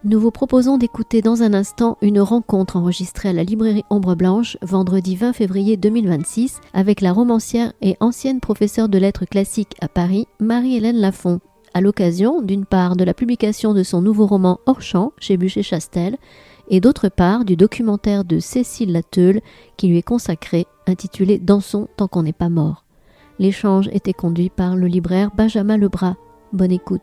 Nous vous proposons d'écouter dans un instant une rencontre enregistrée à la librairie Ombre Blanche vendredi 20 février 2026 avec la romancière et ancienne professeure de lettres classiques à Paris, Marie-Hélène Lafont, à l'occasion d'une part de la publication de son nouveau roman Hors champ chez Buchet-Chastel et d'autre part du documentaire de Cécile Latteule qui lui est consacré, intitulé Dansons tant qu'on n'est pas mort. L'échange était conduit par le libraire Benjamin Lebras. Bonne écoute.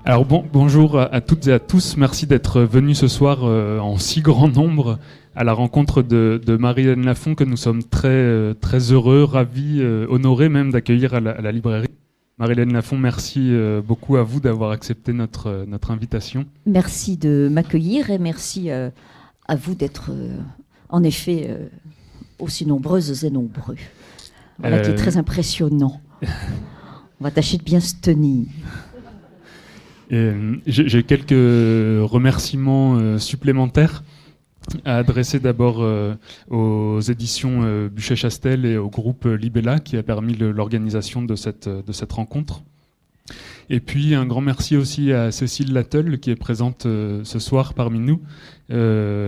Alors bonjour à toutes et à tous, merci d'être venus ce soir en si grand nombre à la rencontre de Marie-Hélène Lafont que nous sommes très heureux, ravis, honorés même d'accueillir à la librairie. Marie-Hélène Lafont, merci beaucoup à vous d'avoir accepté notre invitation. Merci de m'accueillir et merci à vous d'être en effet aussi nombreuses et nombreux. Voilà qui est très impressionnant. On va tâcher de bien se tenir. Et j'ai quelques remerciements supplémentaires à adresser d'abord aux éditions Buchet-Chastel et au groupe Libella qui a permis l'organisation de cette rencontre. Et puis un grand merci aussi à Cécile Latteule qui est présente ce soir parmi nous.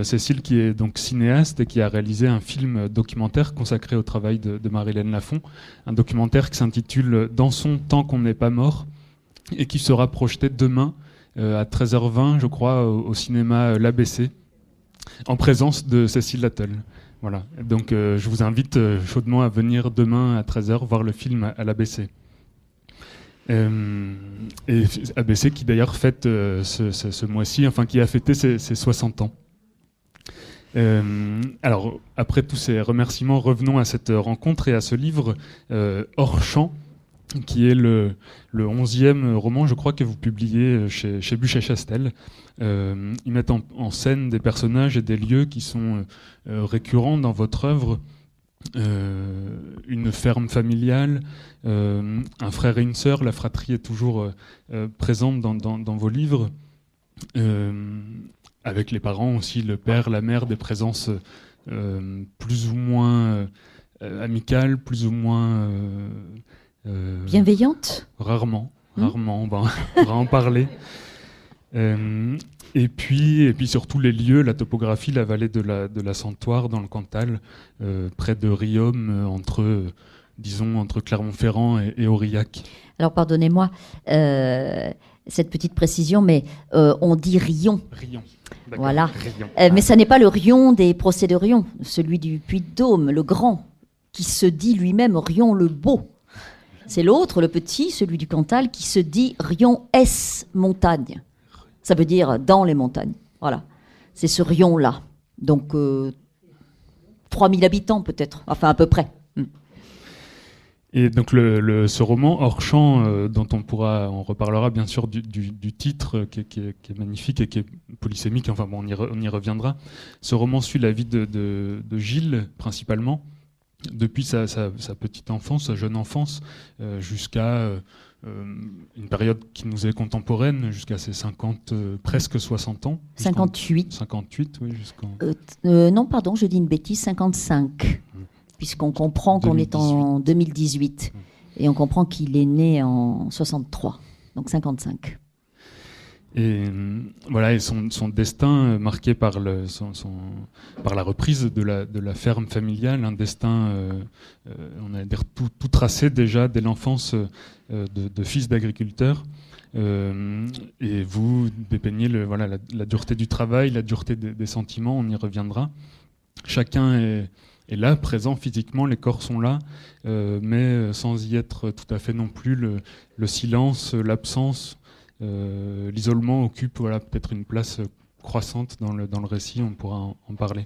Cécile qui est donc cinéaste et qui a réalisé un film documentaire consacré au travail de Marie-Hélène Lafont. Un documentaire qui s'intitule « Dansons tant qu'on n'est pas mort » et qui sera projeté demain à 13h20, je crois, au cinéma L'ABC, en présence de Cécile Latteule. Voilà. Donc je vous invite chaudement à venir demain à 13h voir le film à l'ABC. Et ABC qui d'ailleurs fête ce mois-ci, enfin qui a fêté ses 60 ans. Alors, après tous ces remerciements, revenons à cette rencontre et à ce livre Hors champ, qui est le 11e roman, je crois, que vous publiez chez Buchet-Chastel. Ils mettent en scène des personnages et des lieux qui sont récurrents dans votre œuvre. Une ferme familiale, un frère et une sœur, la fratrie est toujours présente dans vos livres. Avec les parents aussi, le père, la mère, des présences plus ou moins amicales, plus ou moins... bienveillante ? Rarement, on va en parler. Et puis surtout les lieux, la topographie, la vallée de la Santoire dans le Cantal, près de Riom, entre Clermont-Ferrand et Aurillac. Alors pardonnez-moi cette petite précision, mais on dit Riom. Riom. Voilà. Riom. Mais ça n'est pas le Riom des procès de Riom, celui du Puy-de-Dôme, le grand, qui se dit lui-même Riom le Beau. C'est l'autre, le petit, celui du Cantal, qui se dit Riom S montagne. Ça veut dire dans les montagnes. Voilà. C'est ce Riom-là. Donc, 3000 habitants peut-être. Enfin, à peu près. Et donc, ce roman, Hors champ, dont on reparlera bien sûr du titre, qui est magnifique et qui est polysémique. Enfin, bon, on y reviendra. Ce roman suit la vie de Gilles, principalement, depuis sa petite enfance, sa jeune enfance, jusqu'à une période qui nous est contemporaine, jusqu'à ses 50, presque 60 ans. 58. 58, oui, jusqu'en... non, pardon, je dis une bêtise, 55. Puisqu'on comprend qu'on 2018. est en 2018. Et on comprend qu'il est né en 63. Donc 55. Et voilà, et son destin marqué par la reprise de la ferme familiale, un destin, on va dire tout tracé déjà dès l'enfance de fils d'agriculteur. Et vous dépeignez la dureté du travail, la dureté des sentiments, on y reviendra. Chacun est là, présent physiquement, les corps sont là, mais sans y être tout à fait non plus. Le silence, l'absence, l'isolement occupe peut-être une place croissante dans le récit, on pourra en parler.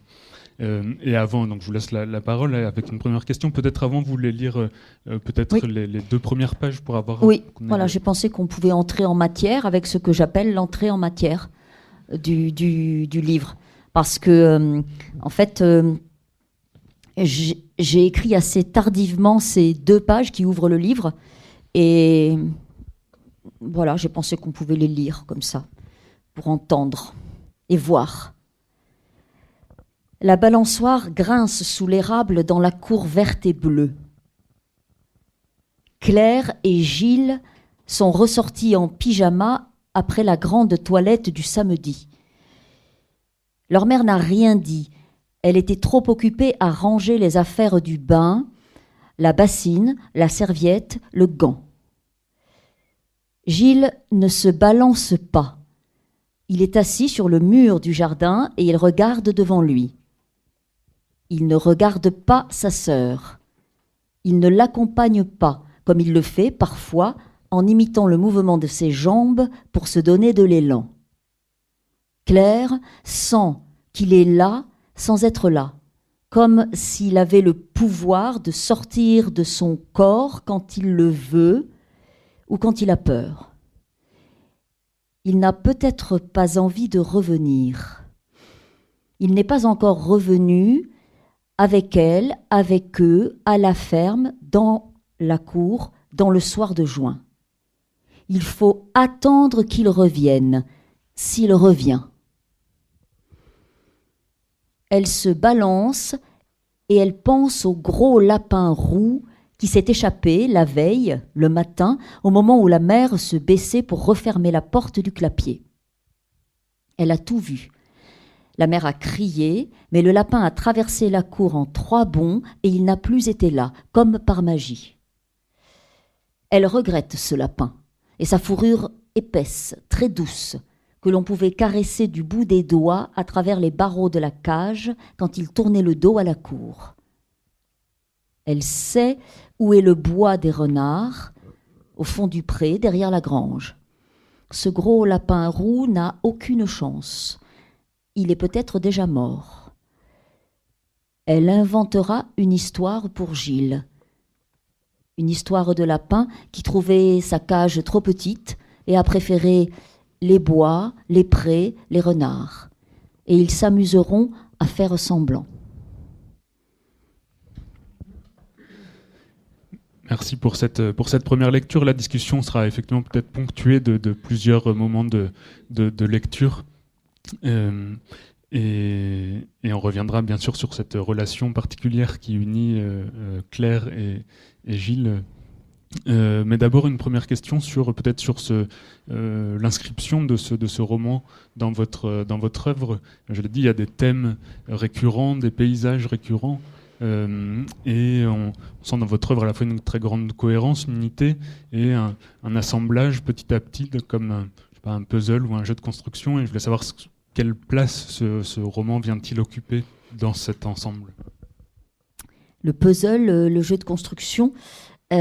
Et avant, donc je vous laisse la parole avec une première question. Peut-être avant, vous voulez lire peut-être oui. les 2 premières pages pour avoir... Oui, voilà, j'ai pensé qu'on pouvait entrer en matière avec ce que j'appelle l'entrée en matière du livre. Parce que, en fait, j'ai écrit assez tardivement ces 2 pages qui ouvrent le livre. Et voilà, j'ai pensé qu'on pouvait les lire comme ça, pour entendre et voir. La balançoire grince sous l'érable dans la cour verte et bleue. Claire et Gilles sont ressortis en pyjama après la grande toilette du samedi. Leur mère n'a rien dit. Elle était trop occupée à ranger les affaires du bain, la bassine, la serviette, le gant. Gilles ne se balance pas. Il est assis sur le mur du jardin et il regarde devant lui. Il ne regarde pas sa sœur. Il ne l'accompagne pas, comme il le fait parfois en imitant le mouvement de ses jambes pour se donner de l'élan. Claire sent qu'il est là sans être là, comme s'il avait le pouvoir de sortir de son corps quand il le veut ou quand il a peur. Il n'a peut-être pas envie de revenir. Il n'est pas encore revenu avec elle, avec eux, à la ferme, dans la cour, dans le soir de juin. Il faut attendre qu'il revienne, s'il revient. Elle se balance et elle pense au gros lapin roux qui s'est échappé la veille, le matin, au moment où la mère se baissait pour refermer la porte du clapier. Elle a tout vu. La mère a crié, mais le lapin a traversé la cour en 3 bonds et il n'a plus été là, comme par magie. Elle regrette ce lapin et sa fourrure épaisse, très douce, que l'on pouvait caresser du bout des doigts à travers les barreaux de la cage quand il tournait le dos à la cour. Elle sait où est le bois des renards, au fond du pré, derrière la grange. Ce gros lapin roux n'a aucune chance. Il est peut-être déjà mort. Elle inventera une histoire pour Gilles. Une histoire de lapin qui trouvait sa cage trop petite et a préféré les bois, les prés, les renards. Et ils s'amuseront à faire semblant. Merci pour cette première lecture. La discussion sera effectivement peut-être ponctuée de plusieurs moments de lecture. Et on reviendra bien sûr sur cette relation particulière qui unit Claire et Gilles. Mais d'abord une première question peut-être sur l'inscription de ce roman dans votre œuvre. Je l'ai dit, il y a des thèmes récurrents, des paysages récurrents. Et on sent dans votre œuvre à la fois une très grande cohérence, une unité et un assemblage petit à petit comme un puzzle ou un jeu de construction. Et je voulais savoir quelle place ce roman vient-il occuper dans cet ensemble. Le puzzle, le jeu de construction, si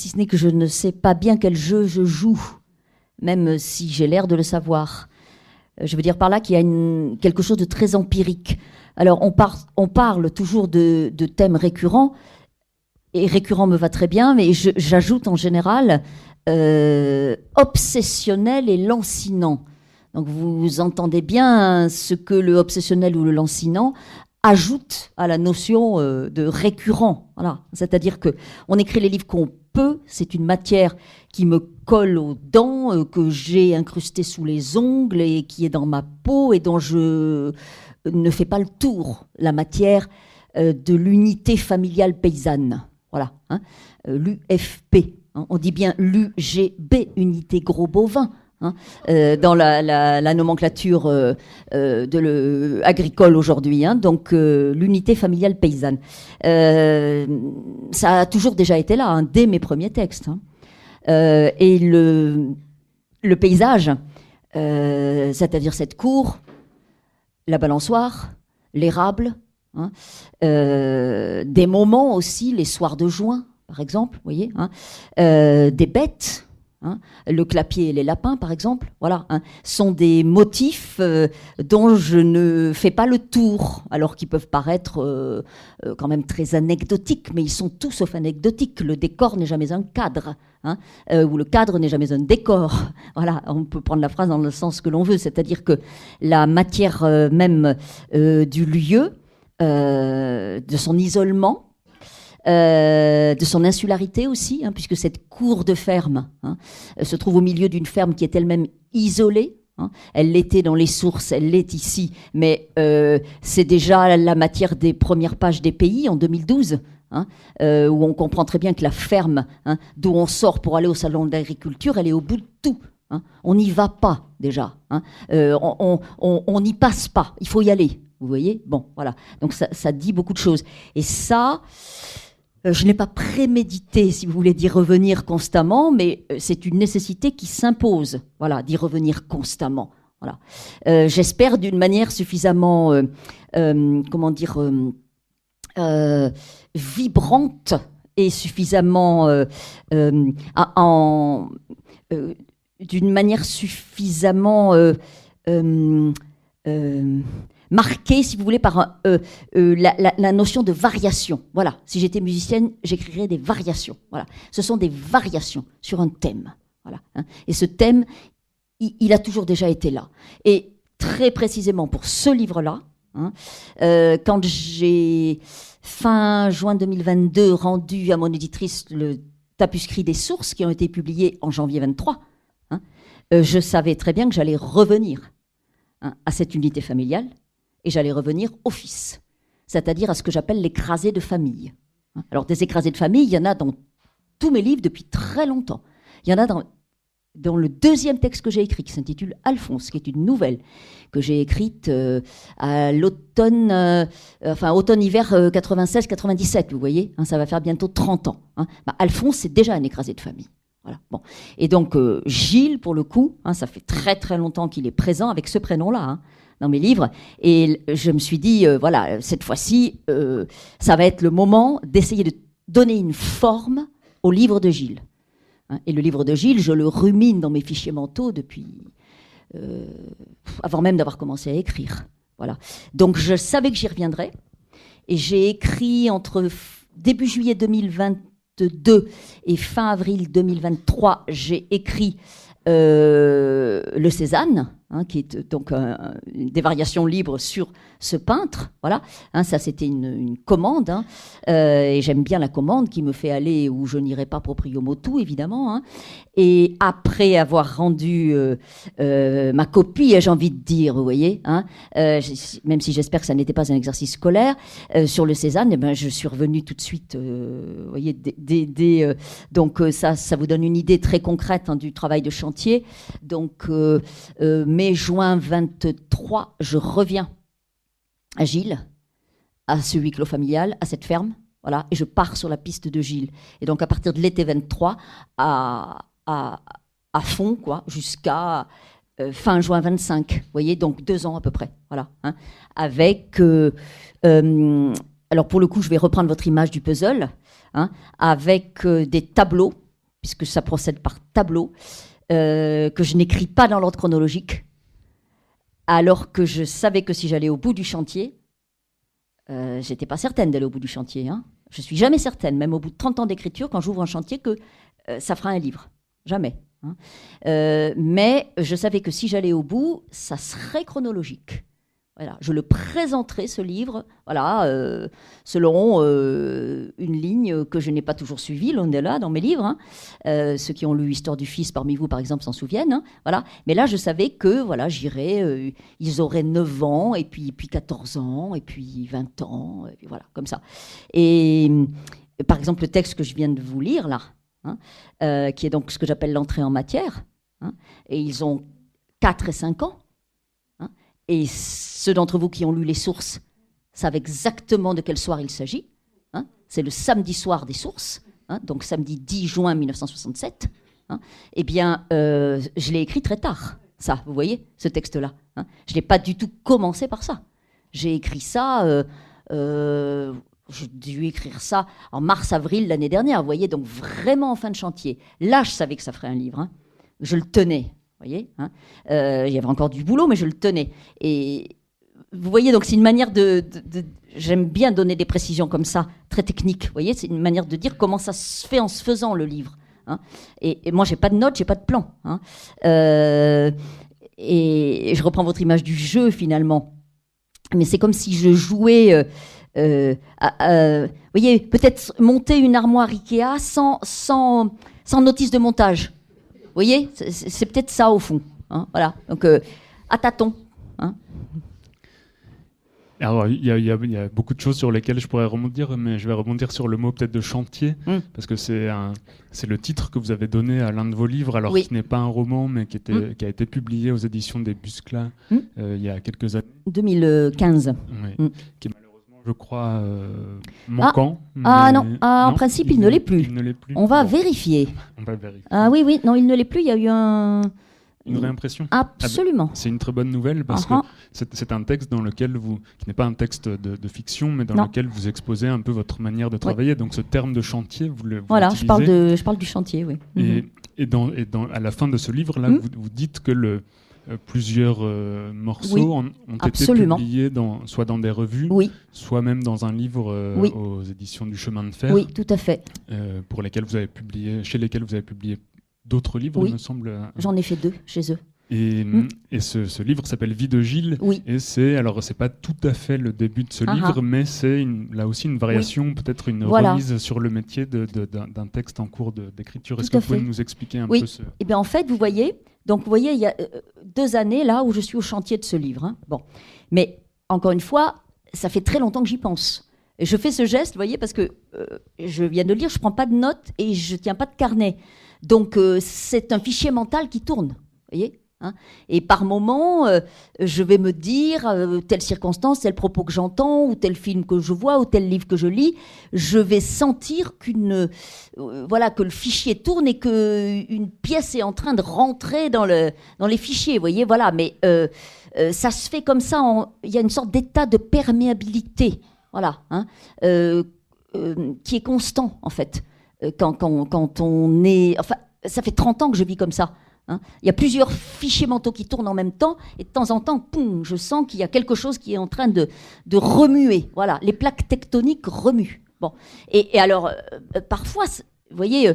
ce n'est que je ne sais pas bien quel jeu je joue, même si j'ai l'air de le savoir. Je veux dire par là qu'il y a quelque chose de très empirique. Alors, on parle toujours de thèmes récurrents, et récurrent me va très bien, mais j'ajoute en général obsessionnel et lancinant. Donc, vous entendez bien ce que le obsessionnel ou le lancinant ajoute à la notion de récurrent. Voilà. C'est-à-dire qu'on écrit les livres qu'on peut, c'est une matière qui me colle aux dents, que j'ai incrustée sous les ongles et qui est dans ma peau et dont je ne fais pas le tour, la matière de l'unité familiale paysanne. Voilà, hein, l'UFP. Hein, on dit bien l'UGB, unité gros bovin. Hein, dans la nomenclature agricole aujourd'hui, hein, donc l'unité familiale paysanne. Ça a toujours déjà été là, hein, dès mes premiers textes. Hein. Et le paysage, c'est-à-dire cette cour, la balançoire, l'érable, hein, des moments aussi, les soirs de juin, par exemple, vous voyez, hein, des bêtes. Hein, le clapier et les lapins, par exemple, voilà, hein, sont des motifs dont je ne fais pas le tour, alors qu'ils peuvent paraître quand même très anecdotiques, mais ils sont tout sauf anecdotiques. Le décor n'est jamais un cadre, hein, ou le cadre n'est jamais un décor. Voilà, on peut prendre la phrase dans le sens que l'on veut, c'est-à-dire que la matière même du lieu, de son isolement, de son insularité aussi, hein, puisque cette cour de ferme, hein, se trouve au milieu d'une ferme qui est elle-même isolée, hein. Elle l'était dans les sources, elle l'est ici, mais c'est déjà la matière des premières pages des Pays en 2012, hein, où on comprend très bien que la ferme, hein, d'où on sort pour aller au salon de l'agriculture, elle est au bout de tout. Hein. On n'y va pas déjà, hein. On n'y passe pas, il faut y aller. Vous voyez ? Bon, voilà. Donc ça dit beaucoup de choses. Et ça, je n'ai pas prémédité, si vous voulez, d'y revenir constamment, mais c'est une nécessité qui s'impose, voilà, d'y revenir constamment. Voilà. J'espère d'une manière suffisamment, comment dire, vibrante et suffisamment, d'une manière suffisamment marquée, si vous voulez, par la notion de variation. Voilà. Si j'étais musicienne, j'écrirais des variations. Voilà. Ce sont des variations sur un thème. Voilà. Hein. Et ce thème, il a toujours déjà été là. Et très précisément pour ce livre-là, hein, quand j'ai, fin juin 2022, rendu à mon éditrice le tapuscrit des sources qui ont été publiés en janvier 23, hein, je savais très bien que j'allais revenir, hein, à cette unité familiale. Et j'allais revenir au fils, c'est-à-dire à ce que j'appelle l'écrasé de famille. Alors, des écrasés de famille, il y en a dans tous mes livres depuis très longtemps. Il y en a dans le deuxième texte que j'ai écrit, qui s'intitule Alphonse, qui est une nouvelle que j'ai écrite à l'automne, automne-hiver 96-97, vous voyez, hein, ça va faire bientôt 30 ans. Hein. Alphonse, c'est déjà un écrasé de famille. Voilà. Bon. Et donc, Gilles, pour le coup, hein, ça fait très très longtemps qu'il est présent avec ce prénom-là, hein, dans mes livres, et je me suis dit, voilà, cette fois-ci, ça va être le moment d'essayer de donner une forme au livre de Gilles. Hein, et le livre de Gilles, je le rumine dans mes fichiers mentaux depuis, avant même d'avoir commencé à écrire. Voilà. Donc je savais que j'y reviendrais, et j'ai écrit entre début juillet 2022 et fin avril 2023, j'ai écrit le Cézanne, hein, qui est donc des variations libres sur ce peintre. Voilà, hein, ça c'était une commande, hein, et j'aime bien la commande qui me fait aller où je n'irai pas proprio motu, évidemment. Hein. Et après avoir rendu ma copie, j'ai envie de dire, vous voyez, hein, même si j'espère que ça n'était pas un exercice scolaire, sur le Cézanne, eh ben, je suis revenue tout de suite, vous voyez, donc ça vous donne une idée très concrète, hein, du travail de chantier. Donc, mai-juin 23, je reviens à Gilles, à ce huis clos familial, à cette ferme, voilà, et je pars sur la piste de Gilles. Et donc, à partir de l'été 23, à fond, quoi, jusqu'à fin juin 25, vous voyez, donc 2 ans à peu près, voilà, hein, avec... alors, pour le coup, je vais reprendre votre image du puzzle, hein, avec des tableaux, puisque ça procède par tableau, que je n'écris pas dans l'ordre chronologique, alors que je savais que si j'allais au bout du chantier, j'étais pas certaine d'aller au bout du chantier. Hein. Je suis jamais certaine, même au bout de 30 ans d'écriture, quand j'ouvre un chantier, que ça fera un livre. Jamais. Hein. Mais je savais que si j'allais au bout, ça serait chronologique. Voilà, je le présenterai, ce livre, voilà, selon une ligne que je n'ai pas toujours suivie, loin de là, dans mes livres. Hein. Ceux qui ont lu Histoire du Fils parmi vous, par exemple, s'en souviennent. Hein, voilà. Mais là, je savais que voilà, j'irais, ils auraient 9 ans, et puis 14 ans, et puis 20 ans, et puis voilà, comme ça. Et par exemple, le texte que je viens de vous lire, là, hein, qui est donc ce que j'appelle l'entrée en matière, hein, et ils ont 4 et 5 ans. Et ceux d'entre vous qui ont lu les sources savent exactement de quel soir il s'agit. Hein. C'est le samedi soir des sources, hein, donc samedi 10 juin 1967. Hein. Eh bien, je l'ai écrit très tard, ça, vous voyez, ce texte-là. Hein. Je n'ai pas du tout commencé par ça. J'ai écrit ça, j'ai dû écrire ça en mars-avril l'année dernière, vous voyez, donc vraiment en fin de chantier. Là, je savais que ça ferait un livre. Hein. Je le tenais. Vous voyez, hein, il y avait encore du boulot, mais je le tenais. Et vous voyez, donc c'est une manière j'aime bien donner des précisions comme ça, très techniques. Vous voyez, c'est une manière de dire comment ça se fait en se faisant, le livre. Hein. Et moi, j'ai pas de notes, j'ai pas de plan. Hein. Et je reprends votre image du jeu, finalement. Mais c'est comme si je jouais... vous voyez, peut-être monter une armoire Ikea sans notice de montage. Vous voyez, c'est peut-être ça au fond. hein, voilà. Donc, à tâtons. Hein. Alors, il y a beaucoup de choses sur lesquelles je pourrais rebondir, mais je vais rebondir sur le mot peut-être de chantier, parce que c'est le titre que vous avez donné à l'un de vos livres, alors qui n'est pas un roman, mais qui a été publié aux éditions des Buscla il y a quelques années. 2015. Oui, qui est malheureusement, je crois, manquant. Non, en principe, il ne l'est plus. Il ne l'est plus. On va vérifier. On va vérifier. Ah oui, non, il ne l'est plus, il y a eu une réimpression. Absolument. C'est une très bonne nouvelle parce que c'est un texte dans lequel qui n'est pas un texte de fiction, mais dans lequel vous exposez un peu votre manière de travailler. Donc ce terme de chantier, vous l'utilisez. Je parle du chantier, oui. Et à la fin de ce livre-là, vous dites que plusieurs morceaux ont été publiés soit dans des revues, soit même dans un livre aux éditions du Chemin de Fer. Oui, tout à fait. Chez lesquels vous avez publié d'autres livres, il me semble. J'en ai fait 2 chez eux. Et ce livre s'appelle Vie de Gilles. Oui. Et c'est pas tout à fait le début de ce livre, mais c'est là aussi une variation, peut-être une remise sur le métier d'un texte en cours d'écriture. Est-ce que vous pouvez nous expliquer un peu ce... Eh bien, en fait, vous voyez, il y a 2 années là où je suis au chantier de ce livre. Hein. Bon, mais encore une fois, ça fait très longtemps que j'y pense. Et je fais ce geste, vous voyez, parce que je viens de lire, je prends pas de notes et je tiens pas de carnet. Donc, c'est un fichier mental qui tourne, vous voyez, hein. Et par moment, je vais me dire, telle circonstance, tel propos que j'entends, ou tel film que je vois, ou tel livre que je lis, je vais sentir que le fichier tourne et qu'une pièce est en train de rentrer dans les fichiers, vous voyez, voilà. Mais ça se fait comme ça, il y a une sorte d'état de perméabilité, voilà, hein, qui est constant, en fait. Quand on est... Enfin, ça fait 30 ans que je vis comme ça. Hein. Il y a plusieurs fichiers mentaux qui tournent en même temps, et de temps en temps, poum, je sens qu'il y a quelque chose qui est en train de remuer. Voilà, les plaques tectoniques remuent. Bon. Et alors, parfois, vous voyez,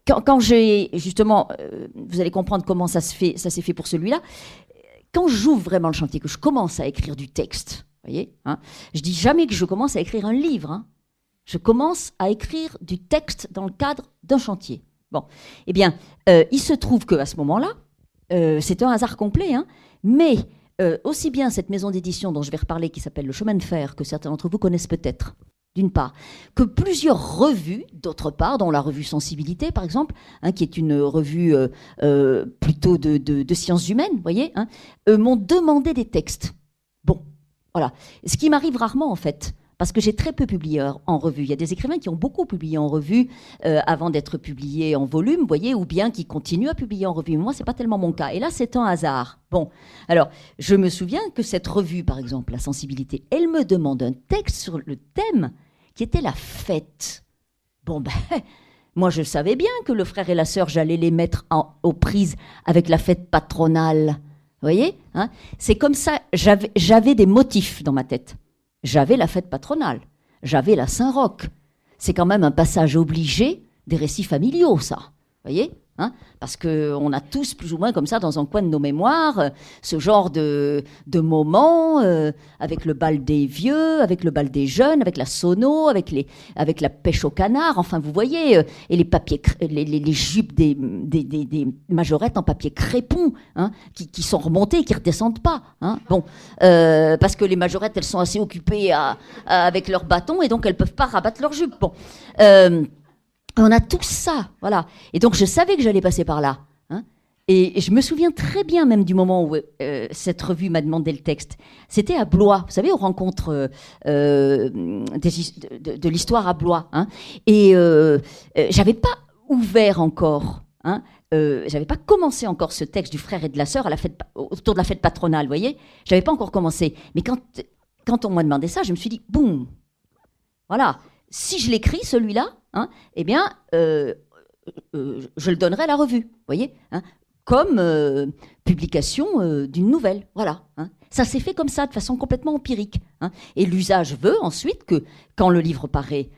quand j'ai... Justement, vous allez comprendre comment ça s'est fait pour celui-là. Quand j'ouvre vraiment le chantier, que je commence à écrire du texte, vous voyez, hein, je dis jamais que je commence à écrire un livre, hein. Je commence à écrire du texte dans le cadre d'un chantier. Bon, eh bien, il se trouve qu'à ce moment-là, c'est un hasard complet, hein, mais aussi bien cette maison d'édition dont je vais reparler, qui s'appelle Le Chemin de Fer, que certains d'entre vous connaissent peut-être, d'une part, que plusieurs revues, d'autre part, dont la revue Sensibilité, par exemple, hein, qui est une revue plutôt de sciences humaines, vous voyez, hein, m'ont demandé des textes. Bon, voilà. Ce qui m'arrive rarement, en fait. Parce que j'ai très peu publié en revue. Il y a des écrivains qui ont beaucoup publié en revue avant d'être publiés en volume, vous voyez, ou bien qui continuent à publier en revue. Moi, ce n'est pas tellement mon cas. Et là, c'est un hasard. Bon, alors, je me souviens que cette revue, par exemple, La Sensibilité, elle me demande un texte sur le thème qui était la fête. Bon, ben, moi, je savais bien que le frère et la sœur, j'allais les mettre aux prises avec la fête patronale. Vous voyez, hein, c'est comme ça, j'avais des motifs dans ma tête. J'avais la fête patronale, j'avais la Saint-Roch. C'est quand même un passage obligé des récits familiaux, ça. Vous voyez, hein, parce qu'on a tous, plus ou moins comme ça, dans un coin de nos mémoires, ce genre de moments, avec le bal des vieux, avec le bal des jeunes, avec la sono, avec la pêche au canard, enfin, vous voyez, et les papiers, les jupes des majorettes en papier crépon, hein, qui sont remontées et qui ne redescendent pas. Hein, bon, parce que les majorettes, elles sont assez occupées avec leur bâton, et donc elles ne peuvent pas rabattre leur jupe. Bon, on a tout ça, voilà. Et donc, je savais que j'allais passer par là. Hein, et je me souviens très bien même du moment où cette revue m'a demandé le texte. C'était à Blois, vous savez, aux rencontres de l'histoire à Blois. Hein, et j'avais pas ouvert encore, hein, j'avais pas commencé encore ce texte du frère et de la sœur autour de la fête patronale, vous voyez. J'avais pas encore commencé. Mais quand on m'a demandé ça, je me suis dit, boum, voilà. Si je l'écris, celui-là, hein, eh bien, je le donnerai à la revue, vous voyez, hein, comme publication d'une nouvelle. Voilà. Hein. Ça s'est fait comme ça, de façon complètement empirique. Hein. Et l'usage veut ensuite que, quand le livre paraît,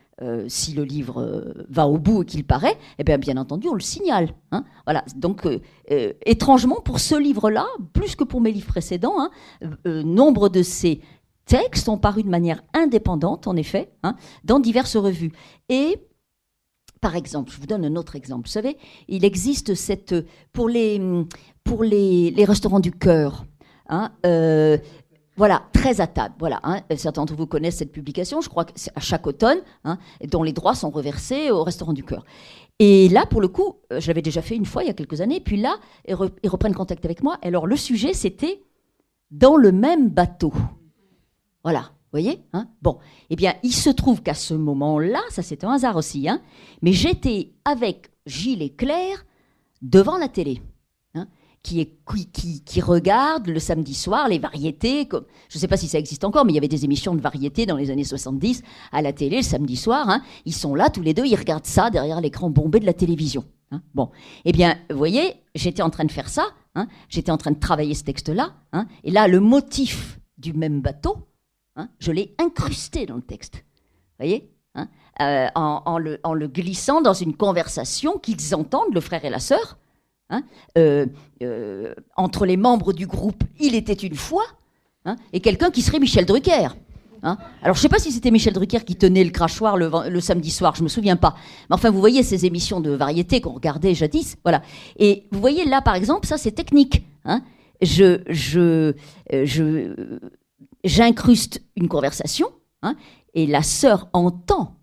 si le livre va au bout et qu'il paraît, eh bien entendu, on le signale. Hein. Voilà. Donc, étrangement, pour ce livre-là, plus que pour mes livres précédents, hein, nombre de ces textes ont paru de manière indépendante, en effet, hein, dans diverses revues. Et, par exemple, je vous donne un autre exemple. Vous savez, il existe pour les pour les restaurants du cœur. Hein, voilà, très à table. Voilà, hein. Certains d'entre vous connaissent cette publication, je crois que c'est à chaque automne, hein, dont les droits sont reversés au Restaurant du Cœur. Et là, pour le coup, je l'avais déjà fait une fois il y a quelques années, puis là, ils reprennent contact avec moi. Alors, le sujet, c'était dans le même bateau. Voilà, vous voyez, hein. Bon, eh bien, il se trouve qu'à ce moment-là, ça c'est un hasard aussi, hein, mais j'étais avec Gilles et Claire devant la télé. Qui regarde le samedi soir les variétés. Je ne sais pas si ça existe encore, mais il y avait des émissions de variétés dans les années 70 à la télé le samedi soir. Hein. Ils sont là tous les deux, ils regardent ça derrière l'écran bombé de la télévision. Hein. Bon, eh bien, vous voyez, j'étais en train de faire ça. Hein. J'étais en train de travailler ce texte-là. Hein. Et là, le motif du même bateau, hein, je l'ai incrusté dans le texte. Vous voyez, hein, en le glissant dans une conversation qu'ils entendent, le frère et la sœur. Hein, entre les membres du groupe Il était une fois, hein, et quelqu'un qui serait Michel Drucker. Hein. Alors je ne sais pas si c'était Michel Drucker qui tenait le crachoir le samedi soir, je ne me souviens pas. Mais enfin, vous voyez ces émissions de variété qu'on regardait jadis, voilà. Et vous voyez là, par exemple, ça c'est technique. Hein. J'incruste une conversation, hein, et la sœur entend,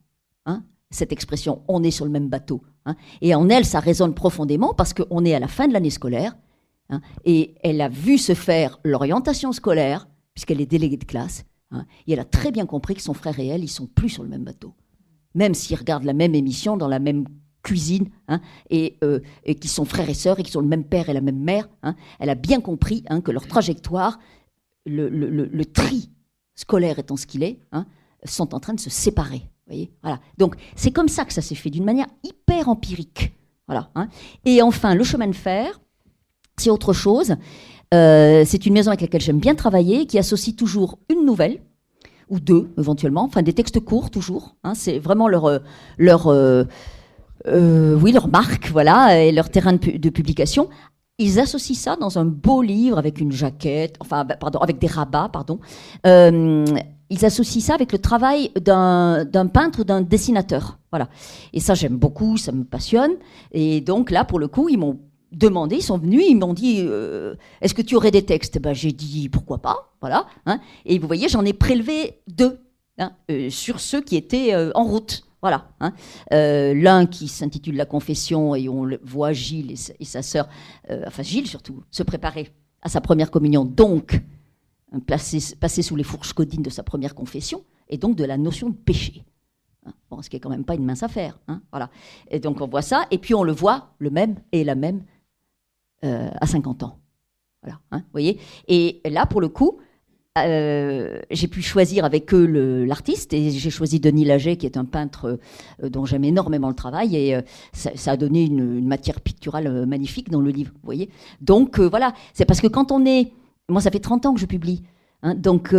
hein, cette expression « on est sur le même bateau ». Hein, et en elle, ça résonne profondément parce qu'on est à la fin de l'année scolaire, hein, et elle a vu se faire l'orientation scolaire, puisqu'elle est déléguée de classe, hein, et elle a très bien compris que son frère et elle, ils ne sont plus sur le même bateau. Même s'ils regardent la même émission, dans la même cuisine, hein, et qu'ils sont frères et sœurs, et qu'ils sont le même père et la même mère, hein, elle a bien compris, hein, que leur trajectoire, le tri scolaire étant ce qu'il est, hein, sont en train de se séparer. Voyez, voilà. Donc, c'est comme ça que ça s'est fait, d'une manière hyper empirique. Voilà, hein. Et enfin, le chemin de fer, c'est autre chose. C'est une maison avec laquelle j'aime bien travailler, qui associe toujours une nouvelle, ou deux, éventuellement, enfin des textes courts, toujours. Hein. C'est vraiment leur marque, voilà, et leur terrain de publication. Ils associent ça dans un beau livre avec une jaquette, avec des rabats, pardon. Ils associent ça avec le travail d'un peintre ou d'un dessinateur. Voilà. Et ça, j'aime beaucoup, ça me passionne. Et donc là, pour le coup, ils m'ont demandé, ils sont venus, ils m'ont dit est-ce que tu aurais des textes ? Ben, j'ai dit pourquoi pas. Voilà, hein. Et vous voyez, j'en ai prélevé 2, hein, sur ceux qui étaient en route. Voilà, hein. L'un qui s'intitule La Confession, et on voit Gilles et sa sœur, enfin Gilles surtout, se préparer à sa première communion, donc passer sous les fourches codines de sa première confession, et donc de la notion de péché. Hein. Bon, ce qui n'est quand même pas une mince affaire. Hein, voilà. Et donc on voit ça, et puis on le voit, le même et la même, à 50 ans. Voilà, hein, vous voyez. Et là, pour le coup, j'ai pu choisir avec eux l'artiste, et j'ai choisi Denis Laget, qui est un peintre dont j'aime énormément le travail, et ça a donné une matière picturale magnifique dans le livre, vous voyez. Donc voilà, c'est parce que quand on est... Moi, ça fait 30 ans que je publie, hein, donc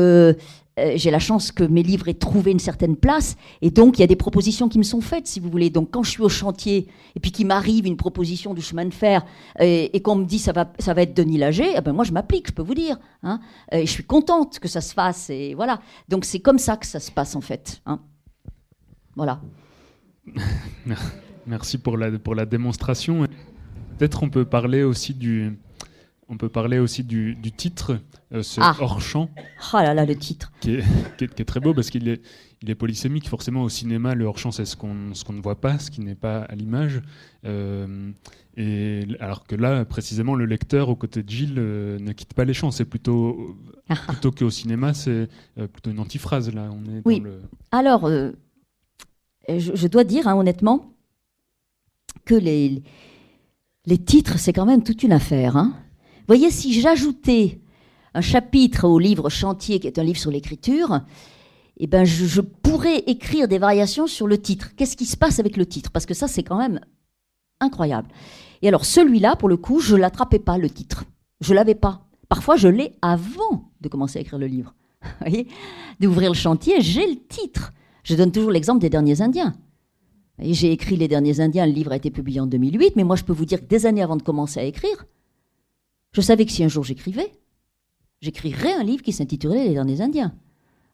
j'ai la chance que mes livres aient trouvé une certaine place, et donc il y a des propositions qui me sont faites, si vous voulez. Donc quand je suis au chantier, et puis qu'il m'arrive une proposition du chemin de fer, et qu'on me dit ça va être Denis Laget, eh ben moi je m'applique, je peux vous dire. Hein, et je suis contente que ça se fasse, et voilà. Donc c'est comme ça que ça se passe en fait. Hein. Voilà. Merci pour la démonstration. Peut-être on peut parler aussi du titre, ce hors-champ. Oh là là, le titre. Qui est très beau parce qu'il est polysémique. Forcément, au cinéma, le hors-champ, c'est ce qu'on ne voit pas, ce qui n'est pas à l'image. Et alors que là, précisément, le lecteur, aux côtés de Gilles, ne quitte pas les champs. C'est plutôt qu'au cinéma, c'est plutôt une antiphrase. Là, on est oui. Alors, je dois dire, hein, honnêtement, que les titres, c'est quand même toute une affaire, hein. Vous voyez, si j'ajoutais un chapitre au livre Chantier, qui est un livre sur l'écriture, eh ben je pourrais écrire des variations sur le titre. Qu'est-ce qui se passe avec le titre ? Parce que ça, c'est quand même incroyable. Et alors, celui-là, pour le coup, je ne l'attrapais pas, le titre. Je ne l'avais pas. Parfois, je l'ai avant de commencer à écrire le livre. Vous voyez ? D'ouvrir le chantier, j'ai le titre. Je donne toujours l'exemple des Derniers Indiens. Et j'ai écrit Les Derniers Indiens, le livre a été publié en 2008, mais moi, je peux vous dire que des années avant de commencer à écrire, je savais que si un jour j'écrirais un livre qui s'intitulerait Les Derniers Indiens.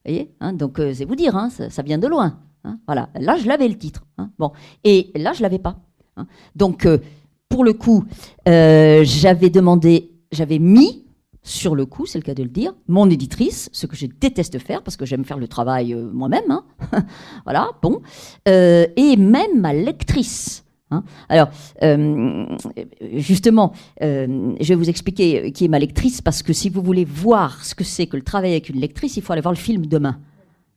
Vous voyez, hein, donc c'est vous dire, hein, ça vient de loin. Hein, voilà. Là, je l'avais le titre. Hein, bon. Et là, je ne l'avais pas. Hein. Donc, pour le coup, j'avais mis sur le coup, c'est le cas de le dire, mon éditrice, ce que je déteste faire parce que j'aime faire le travail moi-même, hein. Voilà, bon, et même ma lectrice. Hein. Alors, justement, je vais vous expliquer qui est ma lectrice parce que si vous voulez voir ce que c'est que le travail avec une lectrice, il faut aller voir le film demain.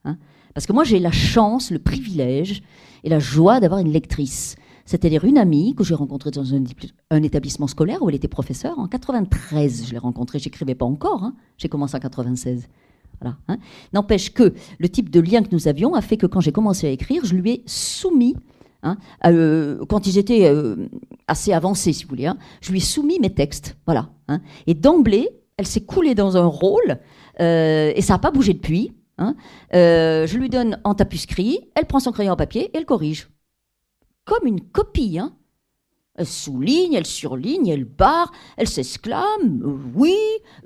Hein. Parce que moi, j'ai la chance, le privilège et la joie d'avoir une lectrice. C'est-à-dire une amie que j'ai rencontrée dans un établissement scolaire où elle était professeure. En 93, je l'ai rencontrée, j'écrivais pas encore. Hein. J'ai commencé en 96. Voilà, hein. N'empêche que le type de lien que nous avions a fait que quand j'ai commencé à écrire, je lui ai soumis, hein, quand ils étaient assez avancés, si vous voulez, hein, je lui ai soumis mes textes. Voilà, hein. Et d'emblée, elle s'est coulée dans un rôle et ça n'a pas bougé depuis. Hein. Je lui donne en tapuscrit, elle prend son crayon en papier et elle corrige. Comme une copie, hein. Elle souligne, elle surligne, elle barre, elle s'exclame, oui,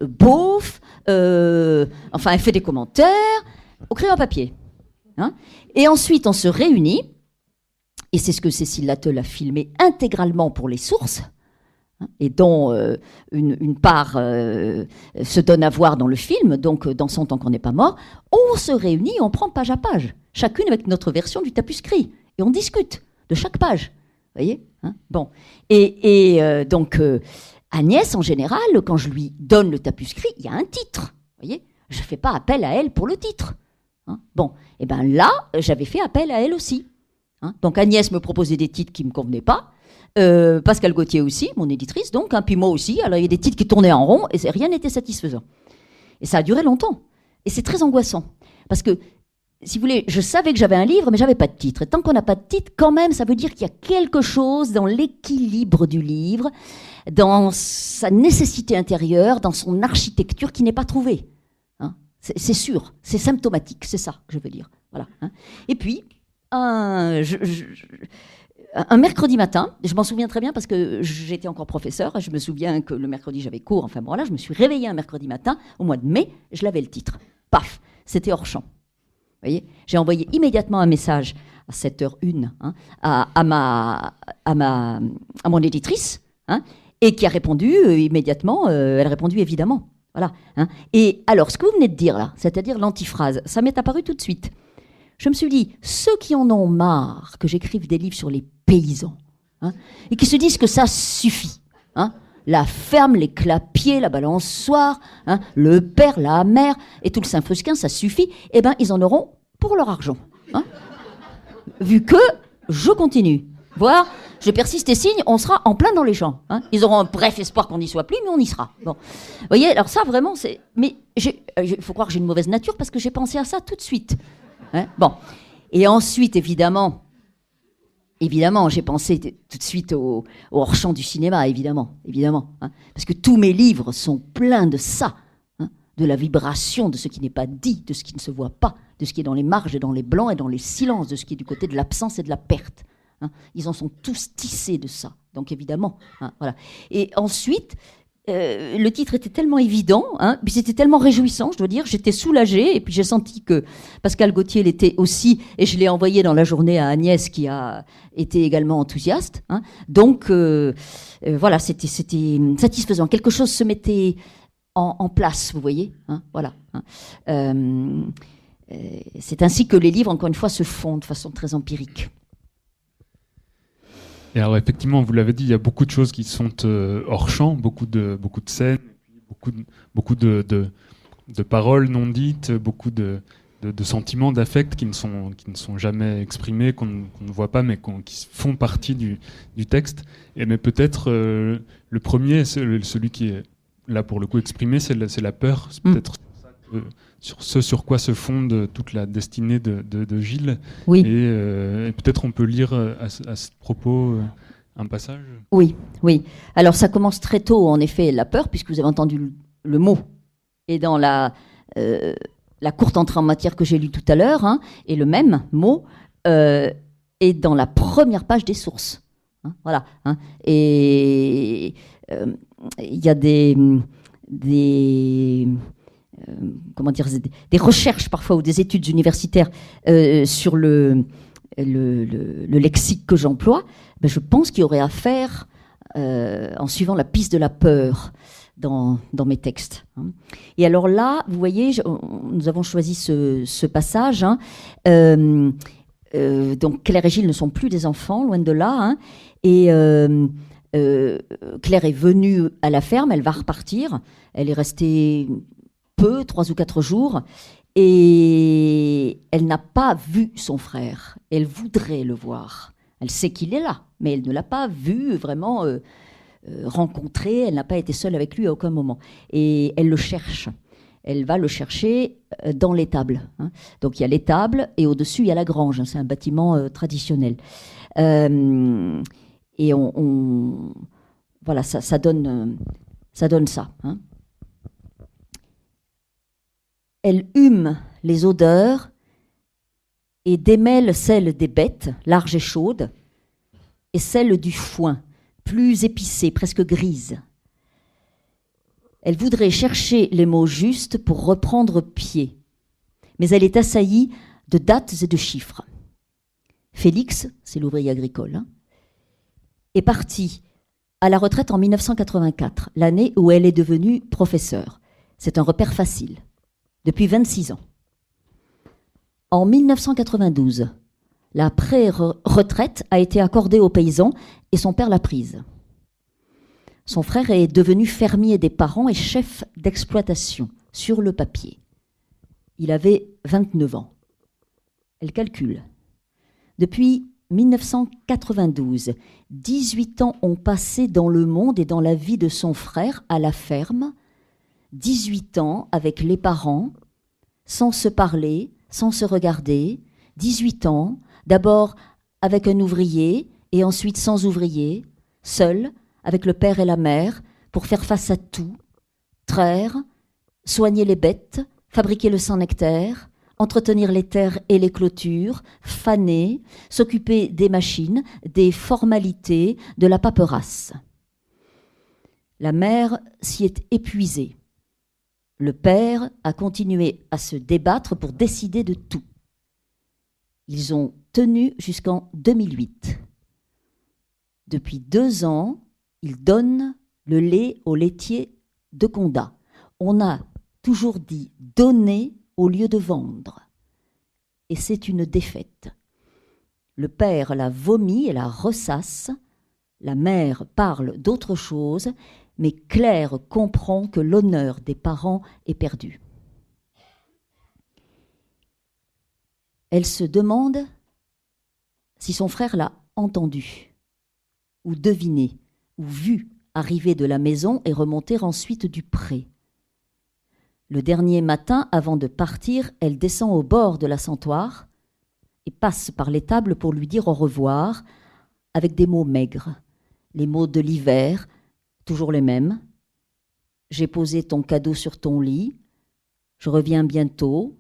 bof, enfin elle fait des commentaires, au crayon à papier. Hein. Et ensuite on se réunit, et c'est ce que Cécile Latteul a filmé intégralement pour les sources, hein, et dont une part se donne à voir dans le film, donc dans son temps qu'on n'est pas mort. On se réunit, on prend page à page, chacune avec notre version du tapuscrit, et on discute de chaque page, vous voyez, hein, bon. Et donc, Agnès, en général, quand je lui donne le tapuscrit, il y a un titre, vous voyez. Je ne fais pas appel à elle pour le titre. Hein. Bon, et bien là, j'avais fait appel à elle aussi. Hein. Donc, Agnès me proposait des titres qui ne me convenaient pas. Pascal Gauthier aussi, mon éditrice, donc, hein, puis moi aussi. Alors, il y a des titres qui tournaient en rond et rien n'était satisfaisant. Et ça a duré longtemps. Et c'est très angoissant. Parce que, si vous voulez, je savais que j'avais un livre, mais j'avais pas de titre. Et tant qu'on n'a pas de titre, quand même, ça veut dire qu'il y a quelque chose dans l'équilibre du livre, dans sa nécessité intérieure, dans son architecture qui n'est pas trouvée. Hein, c'est sûr, c'est symptomatique, c'est ça que je veux dire. Voilà. Hein. Et puis, un mercredi matin, je m'en souviens très bien parce que j'étais encore professeur, je me souviens que le mercredi j'avais cours, enfin bon là, je me suis réveillée un mercredi matin, au mois de mai, je l'avais le titre. Paf, c'était hors champ. Vous voyez, j'ai envoyé immédiatement un message à 7h01 hein, à mon éditrice, hein, et qui a répondu immédiatement. Elle a répondu évidemment. Voilà. Hein. Et alors, ce que vous venez de dire là, c'est-à-dire l'antiphrase, ça m'est apparu tout de suite. Je me suis dit, ceux qui en ont marre que j'écrive des livres sur les paysans, hein, et qui se disent que ça suffit, hein, la ferme, les clapiers, la balançoire, hein, le père, la mère et tout le Saint-Fosquin, ça suffit, eh bien, ils en auront pour leur argent. Hein. Vu que je continue. Voilà, je persiste et signe, on sera en plein dans les champs. Hein. Ils auront un bref espoir qu'on n'y soit plus, mais on y sera. Bon. Vous voyez, alors ça, vraiment, c'est... Mais il faut croire que j'ai une mauvaise nature parce que j'ai pensé à ça tout de suite. Hein. Bon. Et ensuite, évidemment, j'ai pensé tout de suite au hors-champ du cinéma, évidemment. Hein, parce que tous mes livres sont pleins de ça, hein, de la vibration, de ce qui n'est pas dit, de ce qui ne se voit pas, de ce qui est dans les marges et dans les blancs et dans les silences, de ce qui est du côté de l'absence et de la perte. Hein. Ils en sont tous tissés de ça, donc évidemment. Hein, voilà. Et ensuite, le titre était tellement évident, hein, puis c'était tellement réjouissant, je dois dire, j'étais soulagée, et puis j'ai senti que Pascal Gauthier l'était aussi, et je l'ai envoyé dans la journée à Agnès, qui a été également enthousiaste. Hein. Donc, voilà, c'était satisfaisant. Quelque chose se mettait en place, vous voyez. Hein, voilà. Hein. C'est ainsi que les livres, encore une fois, se font de façon très empirique. Et alors effectivement, vous l'avez dit, il y a beaucoup de choses qui sont hors champ, beaucoup de scènes, beaucoup de paroles non dites, beaucoup de sentiments, d'affects qui ne sont jamais exprimés, qu'on ne voit pas, mais qui font partie du texte. Mais peut-être le premier, celui qui est là pour le coup exprimé, c'est la peur. C'est peut-être sur ce sur quoi se fonde toute la destinée de Gilles. Oui. Et peut-être on peut lire à ce propos un passage. Oui. Alors ça commence très tôt, en effet, la peur, puisque vous avez entendu le mot. Et dans la courte entrée en matière que j'ai lue tout à l'heure, hein, et le même mot est dans la première page des sources. Hein, voilà. Hein, et il y a des recherches parfois ou des études universitaires sur le lexique que j'emploie, je pense qu'il y aurait à faire en suivant la piste de la peur dans mes textes. Et alors là, vous voyez, nous avons choisi ce passage. Donc Claire et Gilles ne sont plus des enfants, loin de là. Et Claire est venue à la ferme, elle va repartir. Elle est restée peu, 3 ou 4 jours. Et elle n'a pas vu son frère. Elle voudrait le voir. Elle sait qu'il est là, mais elle ne l'a pas vu vraiment rencontré. Elle n'a pas été seule avec lui à aucun moment. Et elle le cherche. Elle va le chercher dans l'étable. Donc il y a l'étable et au-dessus il y a la grange. C'est un bâtiment traditionnel. Et voilà, ça donne ça. Elle hume les odeurs et démêle celles des bêtes, larges et chaudes, et celles du foin, plus épicée, presque grise. Elle voudrait chercher les mots justes pour reprendre pied, mais elle est assaillie de dates et de chiffres. Félix, c'est l'ouvrier agricole, est parti à la retraite en 1984, l'année où elle est devenue professeure. C'est un repère facile, depuis 26 ans. En 1992, la pré-retraite a été accordée aux paysans et son père l'a prise. Son frère est devenu fermier des parents et chef d'exploitation sur le papier. Il avait 29 ans. Elle calcule. Depuis 1992, 18 ans ont passé dans le monde et dans la vie de son frère à la ferme, 18 ans avec les parents, sans se parler, sans se regarder, 18 ans, d'abord avec un ouvrier et ensuite sans ouvrier, seul, avec le père et la mère, pour faire face à tout, traire, soigner les bêtes, fabriquer le sang-nectaire, entretenir les terres et les clôtures, faner, s'occuper des machines, des formalités, de la paperasse. La mère s'y est épuisée. Le père a continué à se débattre pour décider de tout. Ils ont tenu jusqu'en 2008. Depuis 2 ans, ils donnent le lait au laitier de Condat. On a toujours dit donner au lieu de vendre. Et c'est une défaite. Le père la vomit et la ressasse. La mère parle d'autre chose, mais Claire comprend que l'honneur des parents est perdu. Elle se demande si son frère l'a entendu, ou deviné, ou vu arriver de la maison et remonter ensuite du pré. Le dernier matin, avant de partir, elle descend au bord de la Santoire et passe par l'étable pour lui dire au revoir avec des mots maigres, les mots de l'hiver, toujours les mêmes. J'ai posé ton cadeau sur ton lit, je reviens bientôt,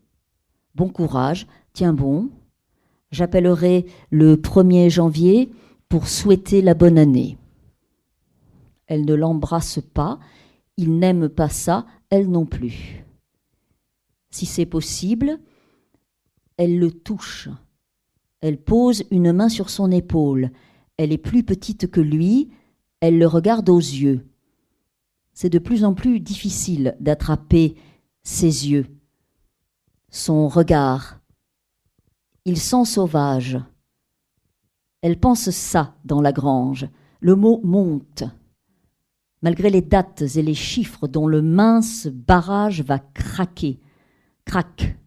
bon courage, tiens bon, j'appellerai le 1er janvier pour souhaiter la bonne année. Elle ne l'embrasse pas, il n'aime pas ça, elle non plus. Si c'est possible, elle le touche. Elle pose une main sur son épaule. Elle est plus petite que lui, elle le regarde aux yeux. C'est de plus en plus difficile d'attraper ses yeux, son regard. Il sent sauvage. Elle pense ça dans la grange. Le mot monte. Malgré les dates et les chiffres dont le mince barrage va craquer. Crac.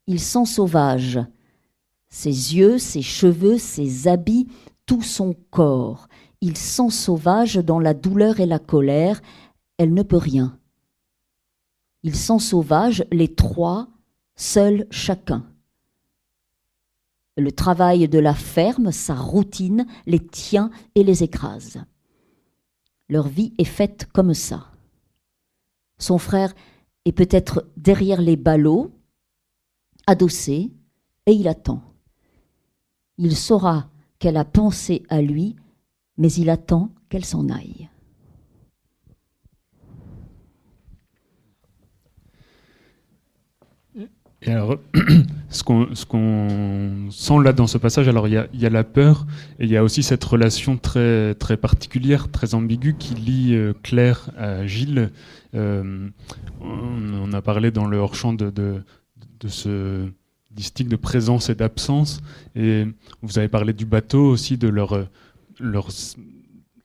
Il sent sauvage. Ses yeux, ses cheveux, ses habits, tout son corps. Il sent sauvage dans la douleur et la colère. Elle ne peut rien. Il sent sauvage, les trois, seuls chacun. Le travail de la ferme, sa routine, les tient et les écrase. Leur vie est faite comme ça. Son frère est peut-être derrière les ballots, adossé, et il attend. Il saura qu'elle a pensé à lui, mais il attend qu'elle s'en aille. Et alors, ce qu'on sent là dans ce passage, alors il y a la peur, et il y a aussi cette relation très, très particulière, très ambiguë, qui lie Claire à Gilles. On a parlé dans le hors-champ de ce distique de présence et d'absence, et vous avez parlé du bateau aussi, de leur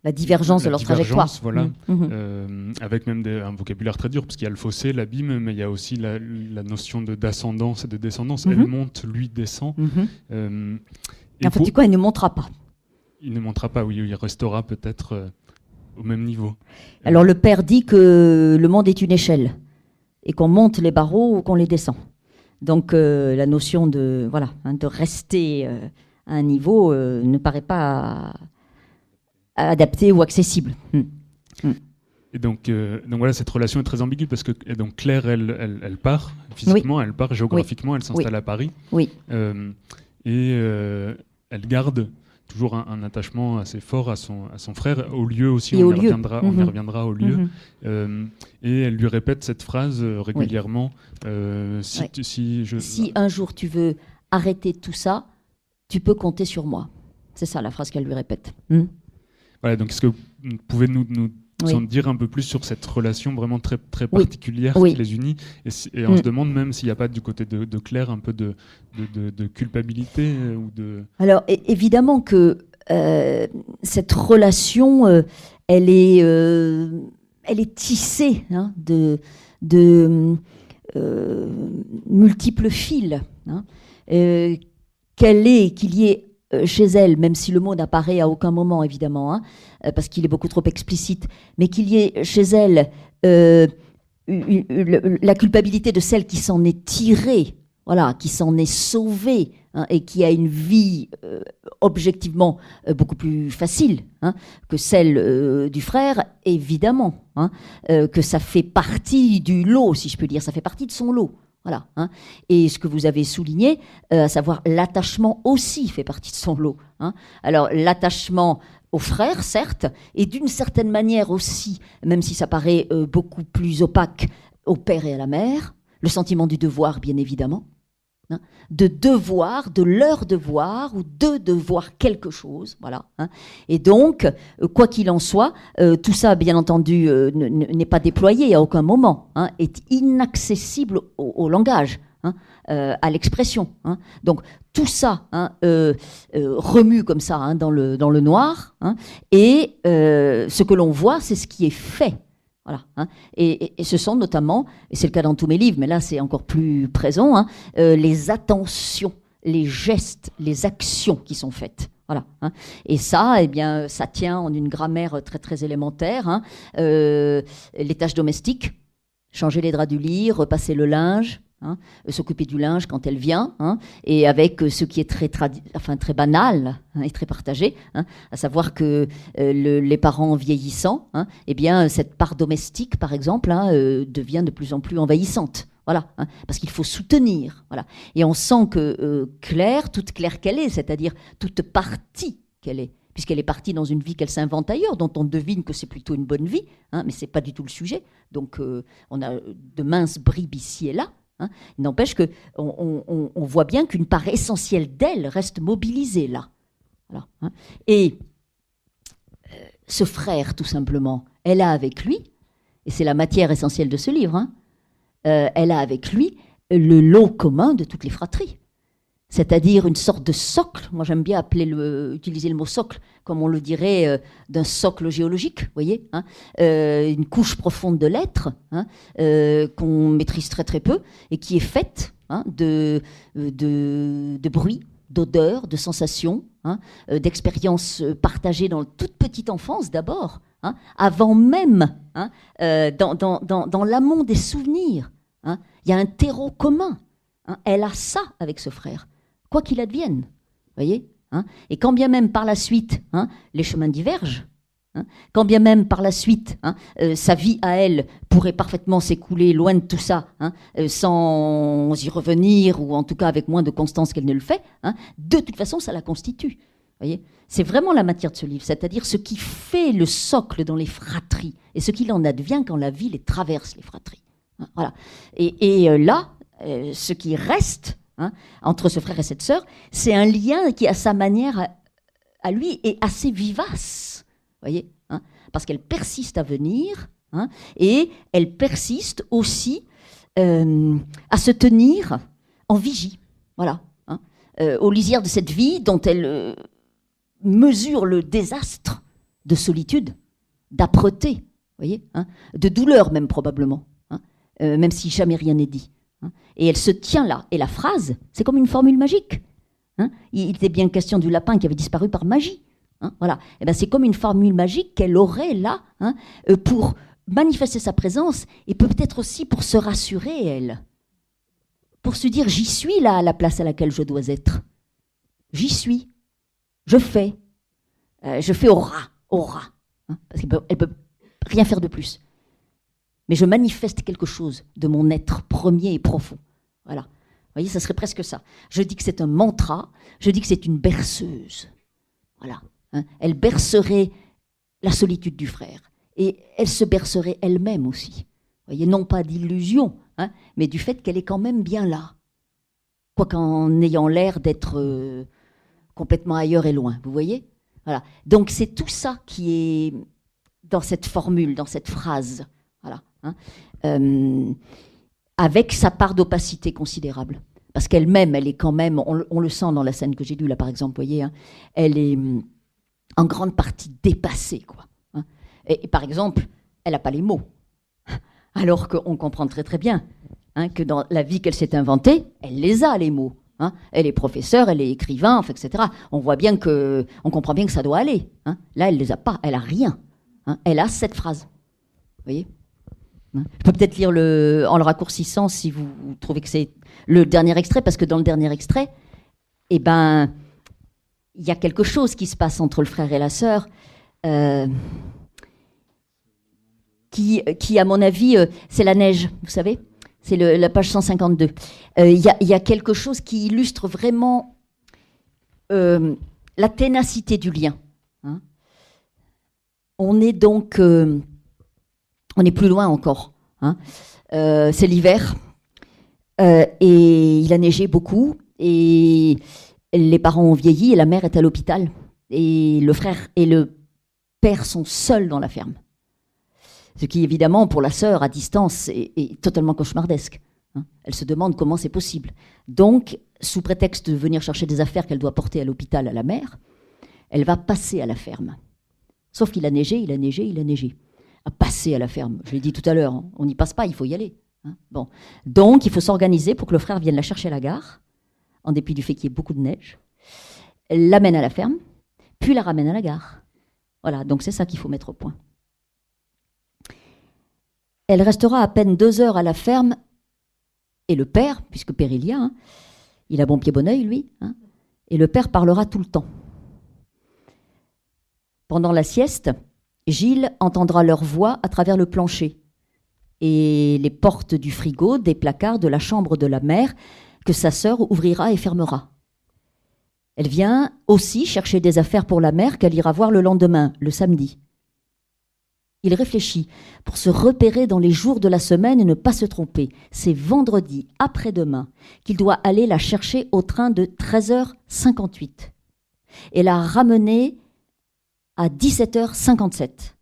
la divergence de leur trajectoire. Voilà, avec même un vocabulaire très dur, parce qu'il y a le fossé, l'abîme, mais il y a aussi la notion d'ascendance et de descendance. Elle monte, lui descend. En fait, du coup, il ne montera pas. Il ne montera pas, oui, il restera peut-être au même niveau. Alors le père dit que le monde est une échelle, et qu'on monte les barreaux ou qu'on les descend. Donc la notion de rester à un niveau ne paraît pas adapté ou accessible. Et donc voilà, cette relation est très ambiguë parce que donc Claire, elle part physiquement, elle part géographiquement, elle s'installe à Paris. Oui. Elle garde toujours un attachement assez fort à son frère, au lieu aussi, on y reviendra au lieu. Et elle lui répète cette phrase régulièrement. Si un jour tu veux arrêter tout ça, tu peux compter sur moi. C'est ça la phrase qu'elle lui répète. Voilà, donc est-ce que vous pouvez nous en dire un peu plus sur cette relation vraiment très, très particulière qui les unit, et on se demande même s'il n'y a pas du côté de Claire un peu de culpabilité ou de... Alors évidemment que cette relation, elle est tissée de multiples fils, qu'il y ait chez elle, même si le mot n'apparaît à aucun moment, évidemment, parce qu'il est beaucoup trop explicite, mais qu'il y ait chez elle la culpabilité de celle qui s'en est tirée, qui s'en est sauvée, et qui a une vie objectivement beaucoup plus facile que celle du frère, évidemment, que ça fait partie du lot, si je peux dire, ça fait partie de son lot. Voilà, Et ce que vous avez souligné, à savoir l'attachement aussi fait partie de son lot. Alors l'attachement au frère, certes, et d'une certaine manière aussi, même si ça paraît beaucoup plus opaque, au père et à la mère, le sentiment du devoir, bien évidemment, de leur devoir, ou de devoir quelque chose, voilà. Et donc, quoi qu'il en soit, tout ça, bien entendu, n'est pas déployé à aucun moment, est inaccessible au langage, à l'expression. Donc, tout ça remue comme ça dans le noir, et ce que l'on voit, c'est ce qui est fait. Voilà, et ce sont notamment, et c'est le cas dans tous mes livres, mais là c'est encore plus présent, les attentions, les gestes, les actions qui sont faites. Voilà, Et ça, ça tient en une grammaire très très élémentaire. Les tâches domestiques, changer les draps du lit, repasser le linge, s'occuper du linge quand elle vient, et avec ce qui est très banal et très partagé, à savoir que les parents vieillissant, cette part domestique, par exemple, devient de plus en plus envahissante. Voilà, parce qu'il faut soutenir. Voilà. Et on sent que Claire, toute Claire qu'elle est, c'est-à-dire toute partie qu'elle est, puisqu'elle est partie dans une vie qu'elle s'invente ailleurs, dont on devine que c'est plutôt une bonne vie, mais ce n'est pas du tout le sujet. Donc on a de minces bribes ici et là. Il n'empêche qu'on voit bien qu'une part essentielle d'elle reste mobilisée là. Voilà, Et ce frère, tout simplement, elle a avec lui, et c'est la matière essentielle de ce livre, elle a avec lui le lot commun de toutes les fratries. C'est-à-dire une sorte de socle. Moi, j'aime bien utiliser le mot socle, comme on le dirait d'un socle géologique, vous voyez, une couche profonde de l'être, qu'on maîtrise très très peu, et qui est faite de bruit, d'odeurs, de sensations, d'expériences partagées dans toute petite enfance d'abord, avant même, dans l'amont des souvenirs. Il y a un terreau commun. Elle a ça avec ce frère, quoi qu'il advienne, voyez. Et quand bien même par la suite, les chemins divergent, quand bien même par la suite, sa vie à elle pourrait parfaitement s'écouler loin de tout ça, sans y revenir, ou en tout cas avec moins de constance qu'elle ne le fait, de toute façon, ça la constitue. Voyez, c'est vraiment la matière de ce livre, c'est-à-dire ce qui fait le socle dans les fratries, et ce qu'il en advient quand la vie les traverse, les fratries. Voilà. Et là, ce qui reste entre ce frère et cette sœur, c'est un lien qui, à sa manière, à lui, est assez vivace. Voyez, parce qu'elle persiste à venir, et elle persiste aussi à se tenir en vigie. Voilà. Aux lisières de cette vie dont elle mesure le désastre de solitude, d'âpreté, voyez, de douleur même probablement, même si jamais rien n'est dit. Et elle se tient là. Et la phrase, c'est comme une formule magique. Il était bien question du lapin qui avait disparu par magie. Voilà. Et ben c'est comme une formule magique qu'elle aurait là pour manifester sa présence et peut-être aussi pour se rassurer, elle. Pour se dire, j'y suis là à la place à laquelle je dois être. J'y suis. Je fais au ras. Parce qu'elle ne peut rien faire de plus. Mais je manifeste quelque chose de mon être premier et profond. Voilà. Vous voyez, ça serait presque ça. Je dis que c'est un mantra, je dis que c'est une berceuse. Voilà. Elle bercerait la solitude du frère. Et elle se bercerait elle-même aussi. Vous voyez, non pas d'illusion, mais du fait qu'elle est quand même bien là. Quoiqu'en ayant l'air d'être complètement ailleurs et loin. Vous voyez ? Voilà. Donc c'est tout ça qui est dans cette formule, dans cette phrase. Voilà. Avec sa part d'opacité considérable. Parce qu'elle-même, elle est quand même, on le sent dans la scène que j'ai lue là par exemple, vous voyez, elle est en grande partie dépassée, quoi. Et par exemple, elle n'a pas les mots. Alors qu'on comprend très très bien que dans la vie qu'elle s'est inventée, elle les a, les mots. Elle est professeure, elle est écrivain, etc. On comprend bien que ça doit aller. Là, elle les a pas, elle a rien. Elle a cette phrase. Vous voyez ? Je peux peut-être lire en le raccourcissant si vous trouvez que c'est le dernier extrait, parce que dans le dernier extrait, il y a quelque chose qui se passe entre le frère et la sœur, qui, à mon avis, c'est la neige, vous savez ? C'est la page 152. Il y a quelque chose qui illustre vraiment la ténacité du lien. On est donc... on est plus loin encore. C'est l'hiver et il a neigé beaucoup et les parents ont vieilli et la mère est à l'hôpital. Et le frère et le père sont seuls dans la ferme. Ce qui, évidemment, pour la sœur, à distance, est totalement cauchemardesque. Elle se demande comment c'est possible. Donc, sous prétexte de venir chercher des affaires qu'elle doit porter à l'hôpital à la mère, elle va passer à la ferme. Sauf qu'il a neigé. À passer à la ferme, je l'ai dit tout à l'heure, on n'y passe pas, il faut y aller. Bon. Donc, il faut s'organiser pour que le frère vienne la chercher à la gare, en dépit du fait qu'il y ait beaucoup de neige, l'amène à la ferme, puis la ramène à la gare. Voilà, donc c'est ça qu'il faut mettre au point. Elle restera à peine 2 heures à la ferme, et le père, puisque père il y a, il a bon pied bon oeil, lui, et le père parlera tout le temps. Pendant la sieste, Gilles entendra leur voix à travers le plancher et les portes du frigo, des placards de la chambre de la mère que sa sœur ouvrira et fermera. Elle vient aussi chercher des affaires pour la mère qu'elle ira voir le lendemain, le samedi. Il réfléchit pour se repérer dans les jours de la semaine et ne pas se tromper. C'est vendredi, après-demain, qu'il doit aller la chercher au train de 13h58 et la ramener à 17h57.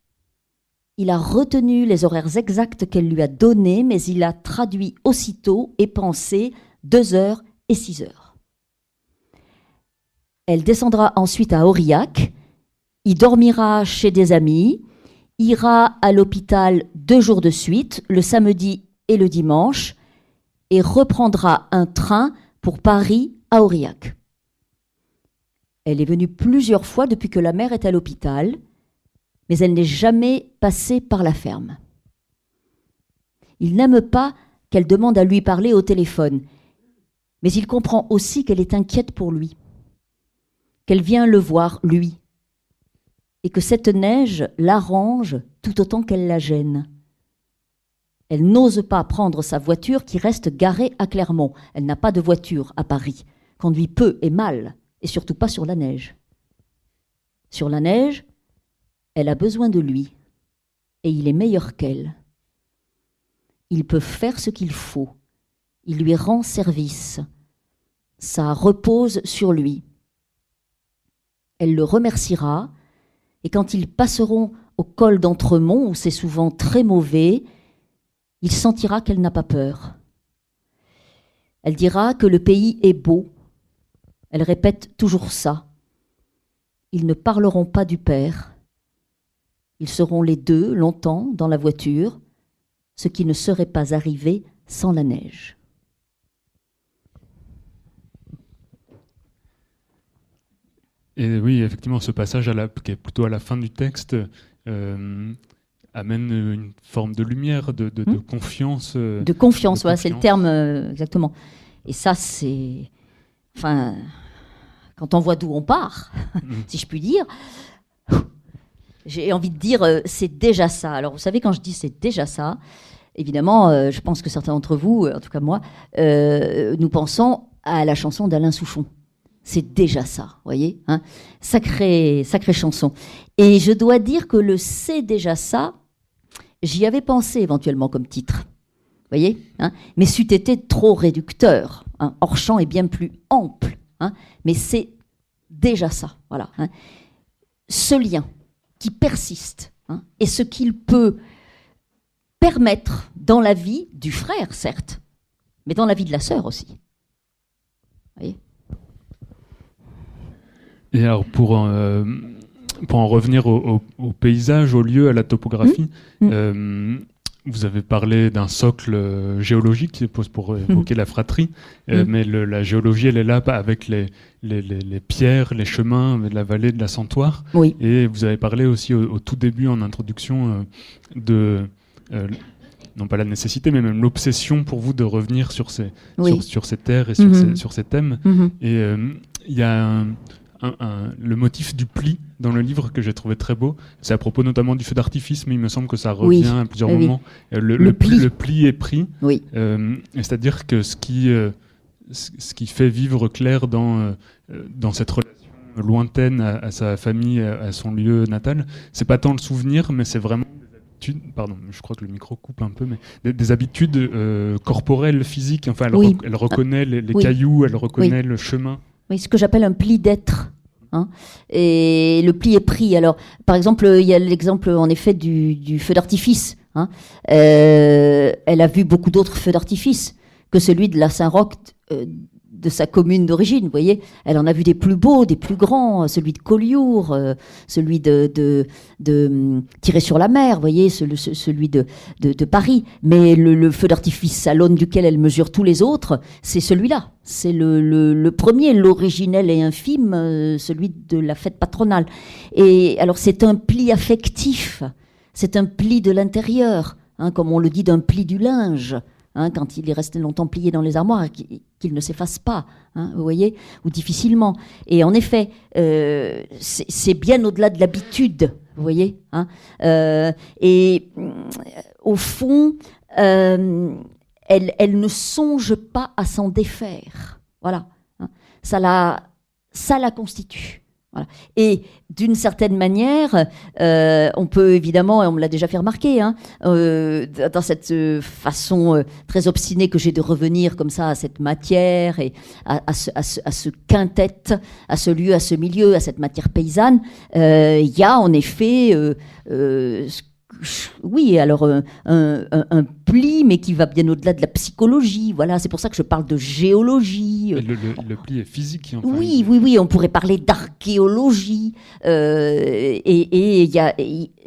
Il a retenu les horaires exacts qu'elle lui a donnés, mais il a traduit aussitôt et pensé 2h et 6h. Elle descendra ensuite à Aurillac, y dormira chez des amis, ira à l'hôpital 2 jours de suite, le samedi et le dimanche, et reprendra un train pour Paris à Aurillac. Elle est venue plusieurs fois depuis que la mère est à l'hôpital, mais elle n'est jamais passée par la ferme. Il n'aime pas qu'elle demande à lui parler au téléphone, mais il comprend aussi qu'elle est inquiète pour lui, qu'elle vient le voir, lui, et que cette neige l'arrange tout autant qu'elle la gêne. Elle n'ose pas prendre sa voiture qui reste garée à Clermont. Elle n'a pas de voiture à Paris, conduit peu et mal, et surtout pas sur la neige. Sur la neige, elle a besoin de lui, et il est meilleur qu'elle. Ils peuvent faire ce qu'il faut. il lui rend service. Ça repose sur lui. Elle le remerciera, et quand ils passeront au col d'Entremont, où c'est souvent très mauvais, il sentira qu'elle n'a pas peur. Elle dira que le pays est beau. Elle répète toujours ça. Ils ne parleront pas du père. Ils seront les deux longtemps dans la voiture, ce qui ne serait pas arrivé sans la neige. Et oui, effectivement, ce passage qui est plutôt à la fin du texte amène une forme de lumière, de confiance. De confiance, voilà, c'est le terme exactement. Et ça, c'est... Enfin, quand on voit d'où on part, si je puis dire, j'ai envie de dire, c'est déjà ça. Alors, vous savez, quand je dis c'est déjà ça, évidemment, je pense que certains d'entre vous, en tout cas moi, nous pensons à la chanson d'Alain Souchon. C'est déjà ça, voyez, hein, sacrée chanson. Et je dois dire que le c'est déjà ça, j'y avais pensé éventuellement comme titre, voyez, hein, mais c'eût été trop réducteur. Hein, hors-champ est bien plus ample, hein, mais c'est déjà ça, voilà. Hein. Ce lien qui persiste, hein, et ce qu'il peut permettre dans la vie du frère, certes, mais dans la vie de la sœur aussi. Voyez. Et alors pour en revenir au paysage, au lieu, à la topographie, vous avez parlé d'un socle géologique pour évoquer la fratrie, mais la géologie, elle est là avec les pierres, les chemins de la vallée de la Santoire. Oui. Et vous avez parlé aussi au tout début, en introduction, non pas la nécessité, mais même l'obsession pour vous de revenir sur ces terres et sur ces thèmes. Et il y a le motif du pli dans le livre que j'ai trouvé très beau. C'est à propos notamment du feu d'artifice, mais il me semble que ça revient à plusieurs moments. Le pli est pris. Oui. C'est-à-dire que ce qui fait vivre Claire dans cette relation lointaine à sa famille, à son lieu natal, c'est pas tant le souvenir, mais c'est vraiment pardon, je crois que le micro coupe un peu, mais des habitudes corporelles, physiques. Enfin, elle reconnaît les cailloux, elle reconnaît le chemin. Oui, ce que j'appelle un pli d'être. Hein. Et le pli est pris. Alors, par exemple, il y a l'exemple, en effet, du feu d'artifice. Hein. Elle a vu beaucoup d'autres feux d'artifice que celui de la Saint-Roch de sa commune d'origine, vous voyez. Elle en a vu des plus beaux, des plus grands, celui de Collioure, celui de Tiré-sur-la-Mer, vous voyez, celui de Paris. Mais le feu d'artifice à l'aune duquel elle mesure tous les autres, c'est celui-là. C'est le premier, l'originel et infime, celui de la fête patronale. Et alors, c'est un pli affectif, c'est un pli de l'intérieur, hein, comme on le dit d'un pli du linge. Hein, quand il est resté longtemps plié dans les armoires, qu'il ne s'efface pas, hein, vous voyez, ou difficilement. Et en effet, c'est bien au-delà de l'habitude, vous voyez. Hein, et au fond, elle ne songe pas à s'en défaire. Voilà. Hein, ça la constitue. Voilà. Et d'une certaine manière, on peut évidemment, et on me l'a déjà fait remarquer, hein, dans cette façon très obstinée que j'ai de revenir comme ça à cette matière et à ce quintet, à ce lieu, à ce milieu, à cette matière paysanne, il y a en effet, oui, alors un pli, mais qui va bien au-delà de la psychologie. Voilà, c'est pour ça que je parle de géologie. Le pli est physique. Enfin, oui, on pourrait parler d'archéologie.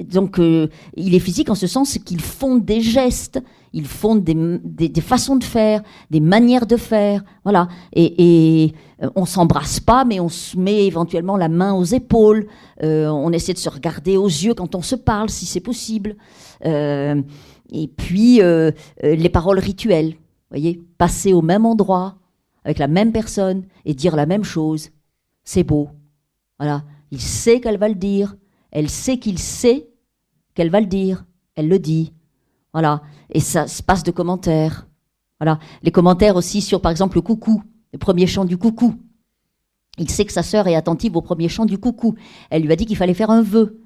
Donc, il est physique en ce sens qu'il fonde des gestes, il fonde des façons de faire, des manières de faire. Voilà, et on s'embrasse pas, mais on se met éventuellement la main aux épaules. On essaie de se regarder aux yeux quand on se parle, si c'est possible. Et puis, les paroles rituelles, voyez, passer au même endroit, avec la même personne, et dire la même chose, c'est beau. Voilà, il sait qu'elle va le dire, elle sait qu'il sait qu'elle va le dire, elle le dit. Voilà, et ça se passe de commentaires. Voilà, les commentaires aussi sur, par exemple, le coucou, le premier chant du coucou. Il sait que sa sœur est attentive au premier chant du coucou. Elle lui a dit qu'il fallait faire un vœu.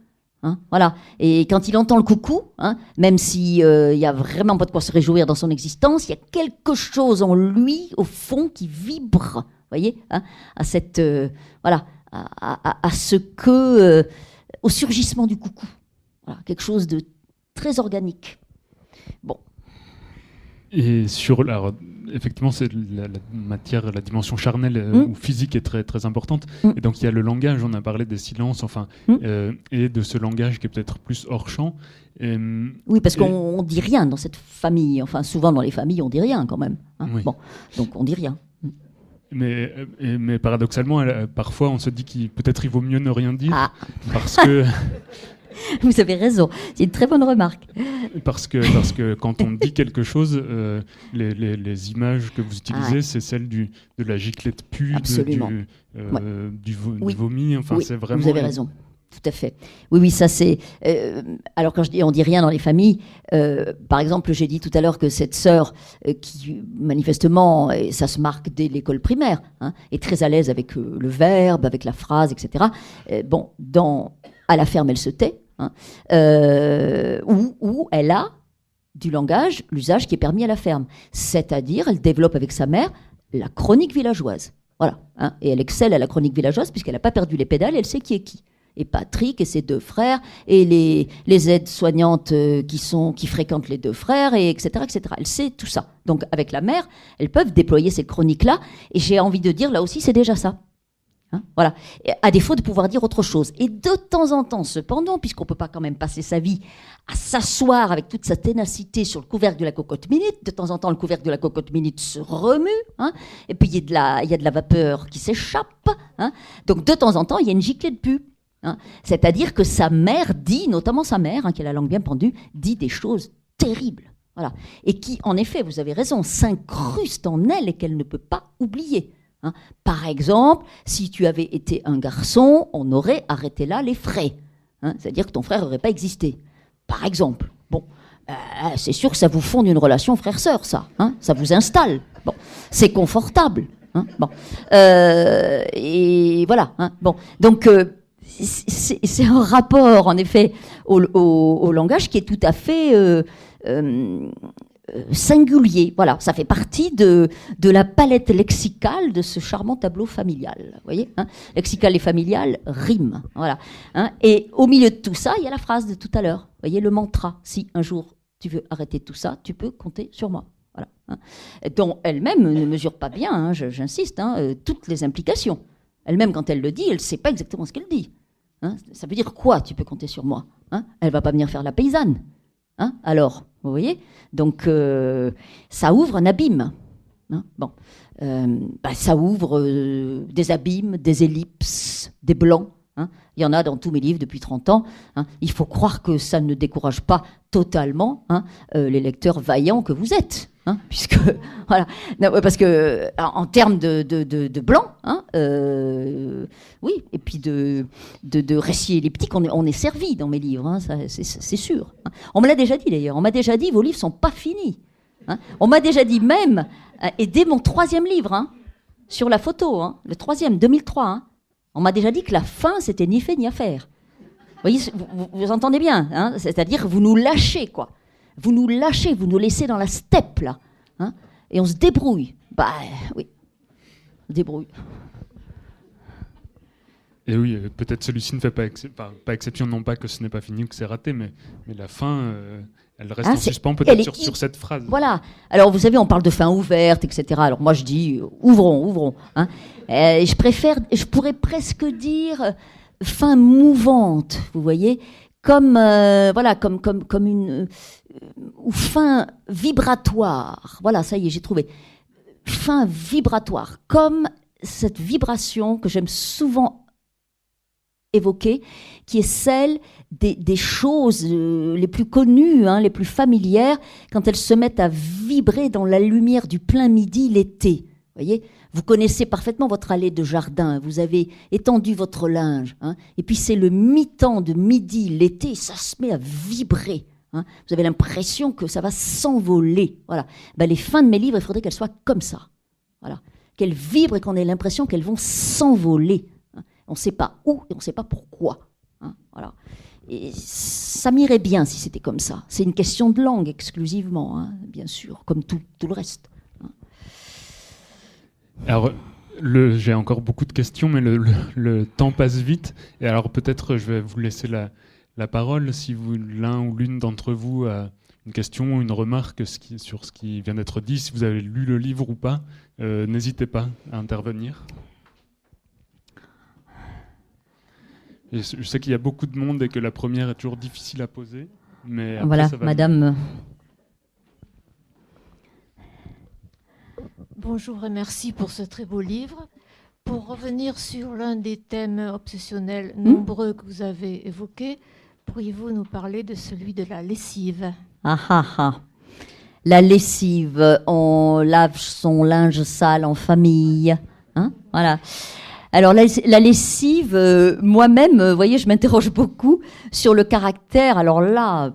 Hein, voilà. Et quand il entend le coucou, hein, même s'il n'y a vraiment pas de quoi se réjouir dans son existence, il y a quelque chose en lui, au fond, qui vibre, voyez, hein, à cette, voilà, à ce que, au surgissement du coucou. Voilà, quelque chose de très organique. Bon. Et effectivement, c'est la matière, la dimension charnelle ou physique est très, très importante. Et donc, il y a le langage, on a parlé des silences, enfin, et de ce langage qui est peut-être plus hors champ. Oui, parce qu'on dit rien dans cette famille. Enfin, souvent dans les familles, on dit rien quand même. Hein. Oui. Bon, donc on dit rien. Mais paradoxalement, parfois, on se dit qu'il peut-être il vaut mieux ne rien dire parce que. Vous avez raison, c'est une très bonne remarque. Parce que quand on dit quelque chose, les images que vous utilisez, c'est celles de la giclette pue, du vomi. Enfin, c'est vraiment. Vous avez raison, tout à fait. Oui, ça c'est. Alors quand je dis on dit rien dans les familles, par exemple, j'ai dit tout à l'heure que cette sœur, qui manifestement, et ça se marque dès l'école primaire, hein, est très à l'aise avec le verbe, avec la phrase, etc. À la ferme, elle se tait. Hein, où elle a du langage, l'usage qui est permis à la ferme. C'est-à-dire, elle développe avec sa mère la chronique villageoise. Voilà. Hein, et elle excelle à la chronique villageoise puisqu'elle n'a pas perdu les pédales, elle sait qui est qui. Et Patrick et ses deux frères, et les aides-soignantes qui fréquentent les deux frères, et etc., etc. Elle sait tout ça. Donc, avec la mère, elles peuvent déployer cette chronique-là, et j'ai envie de dire, là aussi, c'est déjà ça. Hein, voilà, à défaut de pouvoir dire autre chose. Et de temps en temps, cependant, puisqu'on ne peut pas quand même passer sa vie à s'asseoir avec toute sa ténacité sur le couvercle de la cocotte minute, de temps en temps, le couvercle de la cocotte minute se remue, hein, et puis il y a de la vapeur qui s'échappe. Hein, donc de temps en temps, il y a une giclée de pub. Hein, c'est-à-dire que sa mère dit, notamment sa mère, hein, qui a la langue bien pendue, dit des choses terribles. Voilà, et qui, en effet, vous avez raison, s'incruste en elle et qu'elle ne peut pas oublier. Hein. Par exemple, si tu avais été un garçon, on aurait arrêté là les frais. Hein, c'est-à-dire que ton frère n'aurait pas existé. Par exemple. Bon, c'est sûr que ça vous fonde une relation frère-sœur, ça. Hein, ça vous installe. Bon, c'est confortable. Hein, bon, et voilà. Hein, bon, donc c'est un rapport, en effet, au langage qui est tout à fait singulier. Voilà, ça fait partie de la palette lexicale de ce charmant tableau familial. Vous voyez, hein, lexical et familial riment. Voilà, hein, et au milieu de tout ça, il y a la phrase de tout à l'heure. Vous voyez, le mantra. Si un jour tu veux arrêter tout ça, tu peux compter sur moi. Voilà, hein, dont elle-même ne mesure pas bien, hein, j'insiste, hein, toutes les implications. Elle-même, quand elle le dit, elle ne sait pas exactement ce qu'elle dit. Hein, ça veut dire quoi, tu peux compter sur moi, hein, elle ne va pas venir faire la paysanne. Hein, alors, vous voyez, donc ça ouvre un abîme. Hein, bon, ça ouvre des abîmes, des ellipses, des blancs. Hein. Il y en a dans tous mes livres depuis 30 ans. Hein. Il faut croire que ça ne décourage pas totalement, hein, les lecteurs vaillants que vous êtes. Hein, puisque, voilà, non, parce que en termes de blanc, hein, oui, et puis de récits elliptiques, on est servi dans mes livres, hein, ça, c'est sûr. Hein. On me l'a déjà dit d'ailleurs, on m'a déjà dit, vos livres sont pas finis. Hein. On m'a déjà dit même, et dès mon 3e livre, hein, sur la photo, hein, le 3e, 2003, hein, on m'a déjà dit que la fin, c'était ni fait ni à faire. Vous voyez, vous entendez bien, hein, c'est-à-dire vous nous lâchez, quoi. Vous nous lâchez, vous nous laissez dans la steppe, là. Hein, et on se débrouille. Bah, oui, on se débrouille. Et oui, peut-être celui-ci ne fait pas exception, non pas que ce n'est pas fini ou que c'est raté, mais la fin, elle reste en suspens peut-être sur cette phrase. Voilà. Alors, vous savez, on parle de fin ouverte, etc. Alors, moi, je dis, ouvrons. Hein. Je pourrais presque dire fin mouvante, vous voyez, comme une ou fin vibratoire. Voilà, ça y est, j'ai trouvé. Fin vibratoire, comme cette vibration que j'aime souvent évoquer, qui est celle des choses les plus connues, hein, les plus familières, quand elles se mettent à vibrer dans la lumière du plein midi l'été. Voyez, vous connaissez parfaitement votre allée de jardin, vous avez étendu votre linge, hein, et puis c'est le mi-temps de midi l'été, ça se met à vibrer. Hein, vous avez l'impression que ça va s'envoler. Voilà. Ben, les fins de mes livres, il faudrait qu'elles soient comme ça. Voilà. Qu'elles vibrent et qu'on ait l'impression qu'elles vont s'envoler. Hein. On ne sait pas où et on ne sait pas pourquoi. Hein, voilà. Et ça m'irait bien si c'était comme ça. C'est une question de langue exclusivement, hein, bien sûr, comme tout le reste. Hein. Alors, j'ai encore beaucoup de questions, mais le temps passe vite. Et alors peut-être je vais vous laisser la parole si l'un ou l'une d'entre vous a une question ou une remarque sur ce qui vient d'être dit. Si vous avez lu le livre ou pas, n'hésitez pas à intervenir. Et je sais qu'il y a beaucoup de monde et que la première est toujours difficile à poser. Mais après, voilà, ça va madame. Bonjour et merci pour ce très beau livre. Pour revenir sur l'un des thèmes obsessionnels nombreux que vous avez évoqués, pourriez-vous nous parler de celui de la lessive ? La lessive, on lave son linge sale en famille. Hein, voilà. Alors la lessive, moi-même, vous voyez, je m'interroge beaucoup sur le caractère, alors là,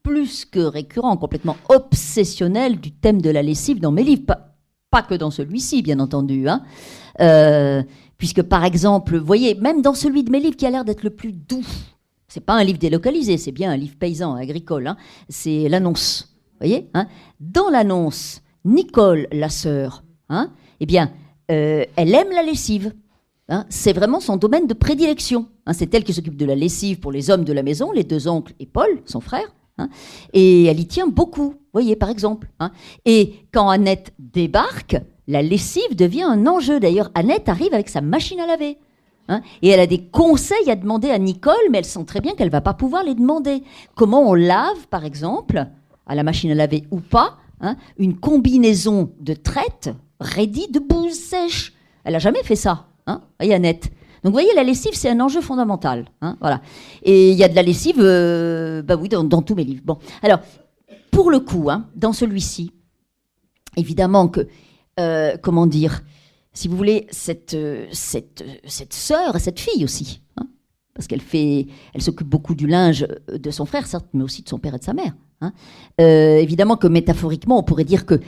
plus que récurrent, complètement obsessionnel du thème de la lessive dans mes livres. Pas que dans celui-ci, bien entendu. Hein. Puisque, par exemple, vous voyez, même dans celui de mes livres qui a l'air d'être le plus doux, c'est pas un livre délocalisé, c'est bien un livre paysan, agricole, hein, c'est l'annonce. Vous voyez, hein. Dans l'annonce, Nicole, la sœur, hein, eh bien, elle aime la lessive. Hein, c'est vraiment son domaine de prédilection. Hein, c'est elle qui s'occupe de la lessive pour les hommes de la maison, les 2 oncles et Paul, son frère. Hein, et elle y tient beaucoup, vous voyez, par exemple. Hein. Et quand Annette débarque, la lessive devient un enjeu. D'ailleurs, Annette arrive avec sa machine à laver. Hein, et elle a des conseils à demander à Nicole, mais elle sent très bien qu'elle ne va pas pouvoir les demander. Comment on lave, par exemple, à la machine à laver ou pas, hein, une combinaison de traite raidie de bouse sèche. Elle n'a jamais fait ça. Hein, voyez, Annette. Donc, vous voyez, la lessive, c'est un enjeu fondamental. Hein, voilà. Et il y a de la lessive, bah oui, dans tous mes livres. Bon, alors, pour le coup, hein, dans celui-ci, évidemment que, comment dire, si vous voulez, cette sœur, cette fille aussi, hein, parce elle s'occupe beaucoup du linge de son frère, certes, mais aussi de son père et de sa mère. Hein. Évidemment que métaphoriquement, on pourrait dire que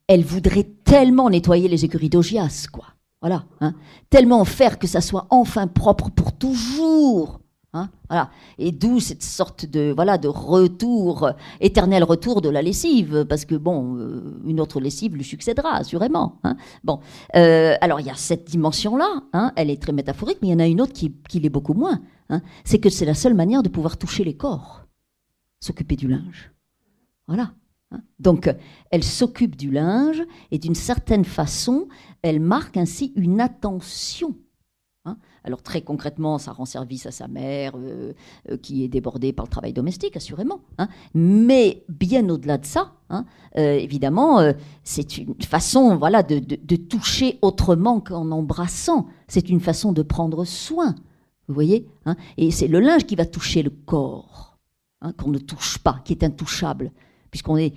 elle voudrait tellement nettoyer les écuries d'Augias, quoi. Voilà, hein. Tellement faire que ça soit enfin propre pour toujours. Hein, voilà. Et d'où cette sorte de retour, éternel retour de la lessive, parce que bon, une autre lessive lui succédera, assurément. Hein. Bon, alors il y a cette dimension-là, hein, elle est très métaphorique, mais il y en a une autre qui l'est beaucoup moins. Hein, c'est que c'est la seule manière de pouvoir toucher les corps, s'occuper du linge. Voilà. Donc, elle s'occupe du linge et d'une certaine façon, elle marque ainsi une attention. Hein. Alors, très concrètement, ça rend service à sa mère qui est débordée par le travail domestique, assurément. Hein. Mais bien au-delà de ça, hein, évidemment, c'est une façon de toucher autrement qu'en embrassant. C'est une façon de prendre soin, vous voyez, hein. Et c'est le linge qui va toucher le corps, hein, qu'on ne touche pas, qui est intouchable. Puisqu'on est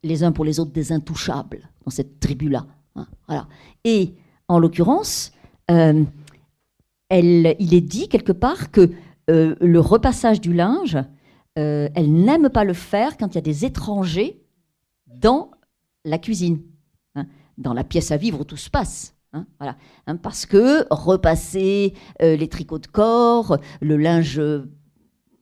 les uns pour les autres des intouchables dans cette tribu-là. Hein, voilà. Et en l'occurrence, il est dit quelque part que le repassage du linge, elle n'aime pas le faire quand il y a des étrangers dans la cuisine, hein, dans la pièce à vivre où tout se passe. Hein, voilà. Hein, parce que repasser les tricots de corps, le linge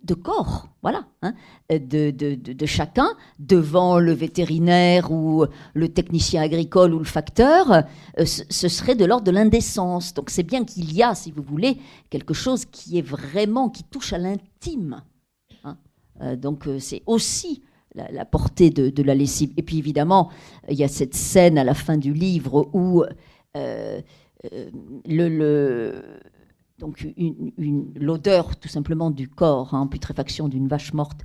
de corps, voilà, hein, de chacun, devant le vétérinaire ou le technicien agricole ou le facteur, ce serait de l'ordre de l'indécence. Donc c'est bien qu'il y a, si vous voulez, quelque chose qui est vraiment, qui touche à l'intime. Hein. Donc c'est aussi la portée de la lessive. Et puis évidemment, il y a cette scène à la fin du livre où donc l'odeur tout simplement du corps, hein, en putréfaction d'une vache morte,